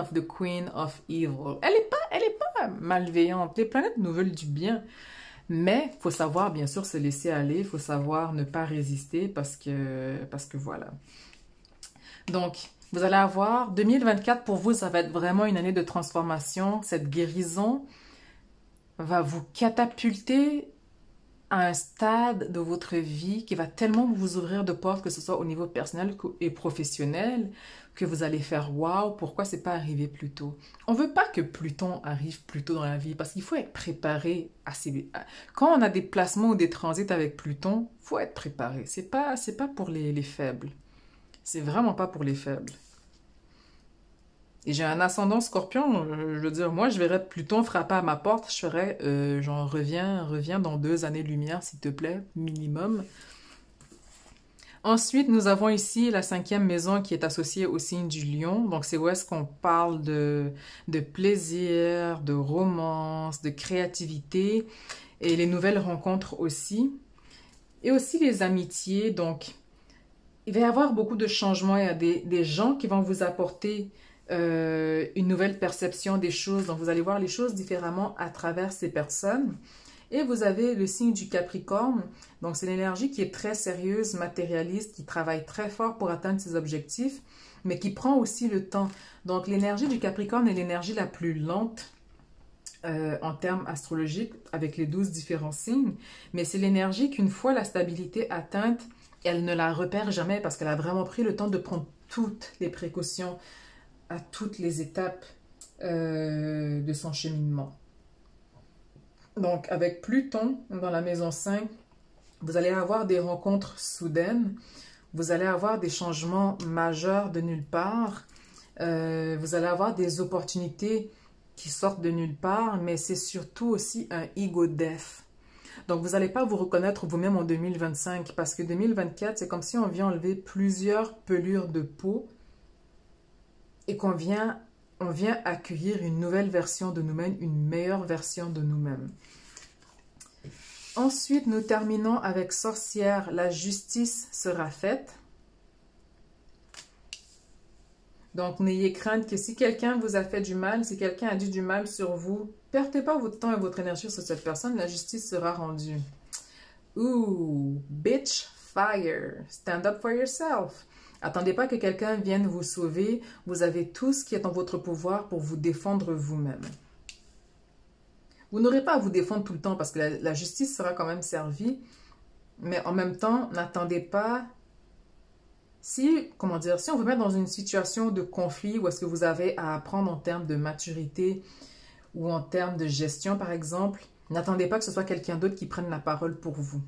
of evil. Elle est pas malveillante. Les planètes nous veulent du bien. Mais il faut savoir, bien sûr, se laisser aller. Il faut savoir ne pas résister parce que voilà. Donc, vous allez avoir 2024 pour vous, ça va être vraiment une année de transformation. Cette guérison va vous catapulter à un stade de votre vie qui va tellement vous ouvrir de portes, que ce soit au niveau personnel et professionnel, que vous allez faire « Wow, pourquoi c'est pas arrivé plus tôt? » On veut pas que Pluton arrive plus tôt dans la vie parce qu'il faut être préparé Quand on a des placements ou des transits avec Pluton, il faut être préparé. C'est pas pour les faibles. C'est vraiment pas pour les faibles. Et j'ai un ascendant Scorpion, je veux dire, moi je verrais Pluton frapper à ma porte, je ferais, genre, reviens dans 2 années-lumière, s'il te plaît, minimum. Ensuite, nous avons ici la 5e maison qui est associée au signe du Lion. Donc, c'est où est-ce qu'on parle de plaisir, de romance, de créativité et les nouvelles rencontres aussi. Et aussi les amitiés. Donc, il va y avoir beaucoup de changements. Il y a des gens qui vont vous apporter une nouvelle perception des choses. Donc, vous allez voir les choses différemment à travers ces personnes. Et vous avez le signe du Capricorne. Donc, c'est l'énergie qui est très sérieuse, matérialiste, qui travaille très fort pour atteindre ses objectifs, mais qui prend aussi le temps. Donc, l'énergie du Capricorne est l'énergie la plus lente en termes astrologiques, avec les 12 différents signes. Mais c'est l'énergie qu'une fois la stabilité atteinte, elle ne la repère jamais parce qu'elle a vraiment pris le temps de prendre toutes les précautions à toutes les étapes de son cheminement. Donc, avec Pluton dans la maison 5, vous allez avoir des rencontres soudaines, vous allez avoir des changements majeurs de nulle part, vous allez avoir des opportunités qui sortent de nulle part, mais c'est surtout aussi un ego death. Donc, vous n'allez pas vous reconnaître vous-même en 2025 parce que 2024, c'est comme si on vient enlever plusieurs pelures de peau et qu'on vient accueillir une nouvelle version de nous-mêmes, une meilleure version de nous-mêmes. Ensuite, nous terminons avec Sorcière. La justice sera faite. Donc, n'ayez crainte que si quelqu'un vous a fait du mal, si quelqu'un a dit du mal sur vous, perdez pas votre temps et votre énergie sur cette personne, la justice sera rendue. Ooh, bitch fire. Stand up for yourself. Attendez pas que quelqu'un vienne vous sauver. Vous avez tout ce qui est en votre pouvoir pour vous défendre vous-même. Vous n'aurez pas à vous défendre tout le temps parce que la justice sera quand même servie. Mais en même temps, n'attendez pas. Si on vous met dans une situation de conflit où est-ce que vous avez à apprendre en termes de maturité ou en termes de gestion, par exemple, n'attendez pas que ce soit quelqu'un d'autre qui prenne la parole pour vous.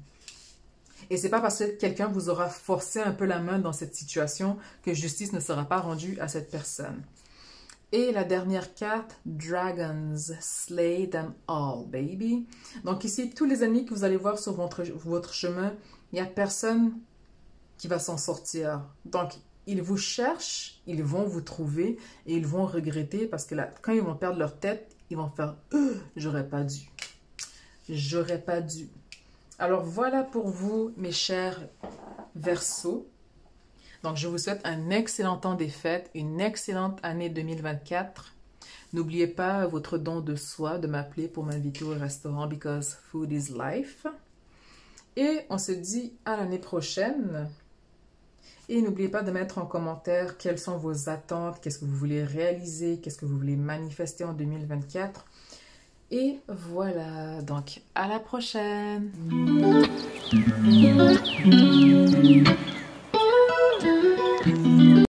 Et c'est pas parce que quelqu'un vous aura forcé un peu la main dans cette situation que justice ne sera pas rendue à cette personne. Et la dernière carte, Dragons, slay them all, baby. Donc ici, tous les ennemis que vous allez voir sur votre chemin, il n'y a personne qui va s'en sortir. Donc, ils vous cherchent, ils vont vous trouver et ils vont regretter parce que là, quand ils vont perdre leur tête, ils vont faire « j'aurais pas dû. J'aurais pas dû. » Alors, voilà pour vous, mes chers Verseaux. Donc, je vous souhaite un excellent temps des fêtes, une excellente année 2024. N'oubliez pas votre don de soi, de m'appeler pour m'inviter au restaurant because food is life. Et on se dit à l'année prochaine. Et n'oubliez pas de mettre en commentaire quelles sont vos attentes, qu'est-ce que vous voulez réaliser, qu'est-ce que vous voulez manifester en 2024. Et voilà, donc à la prochaine.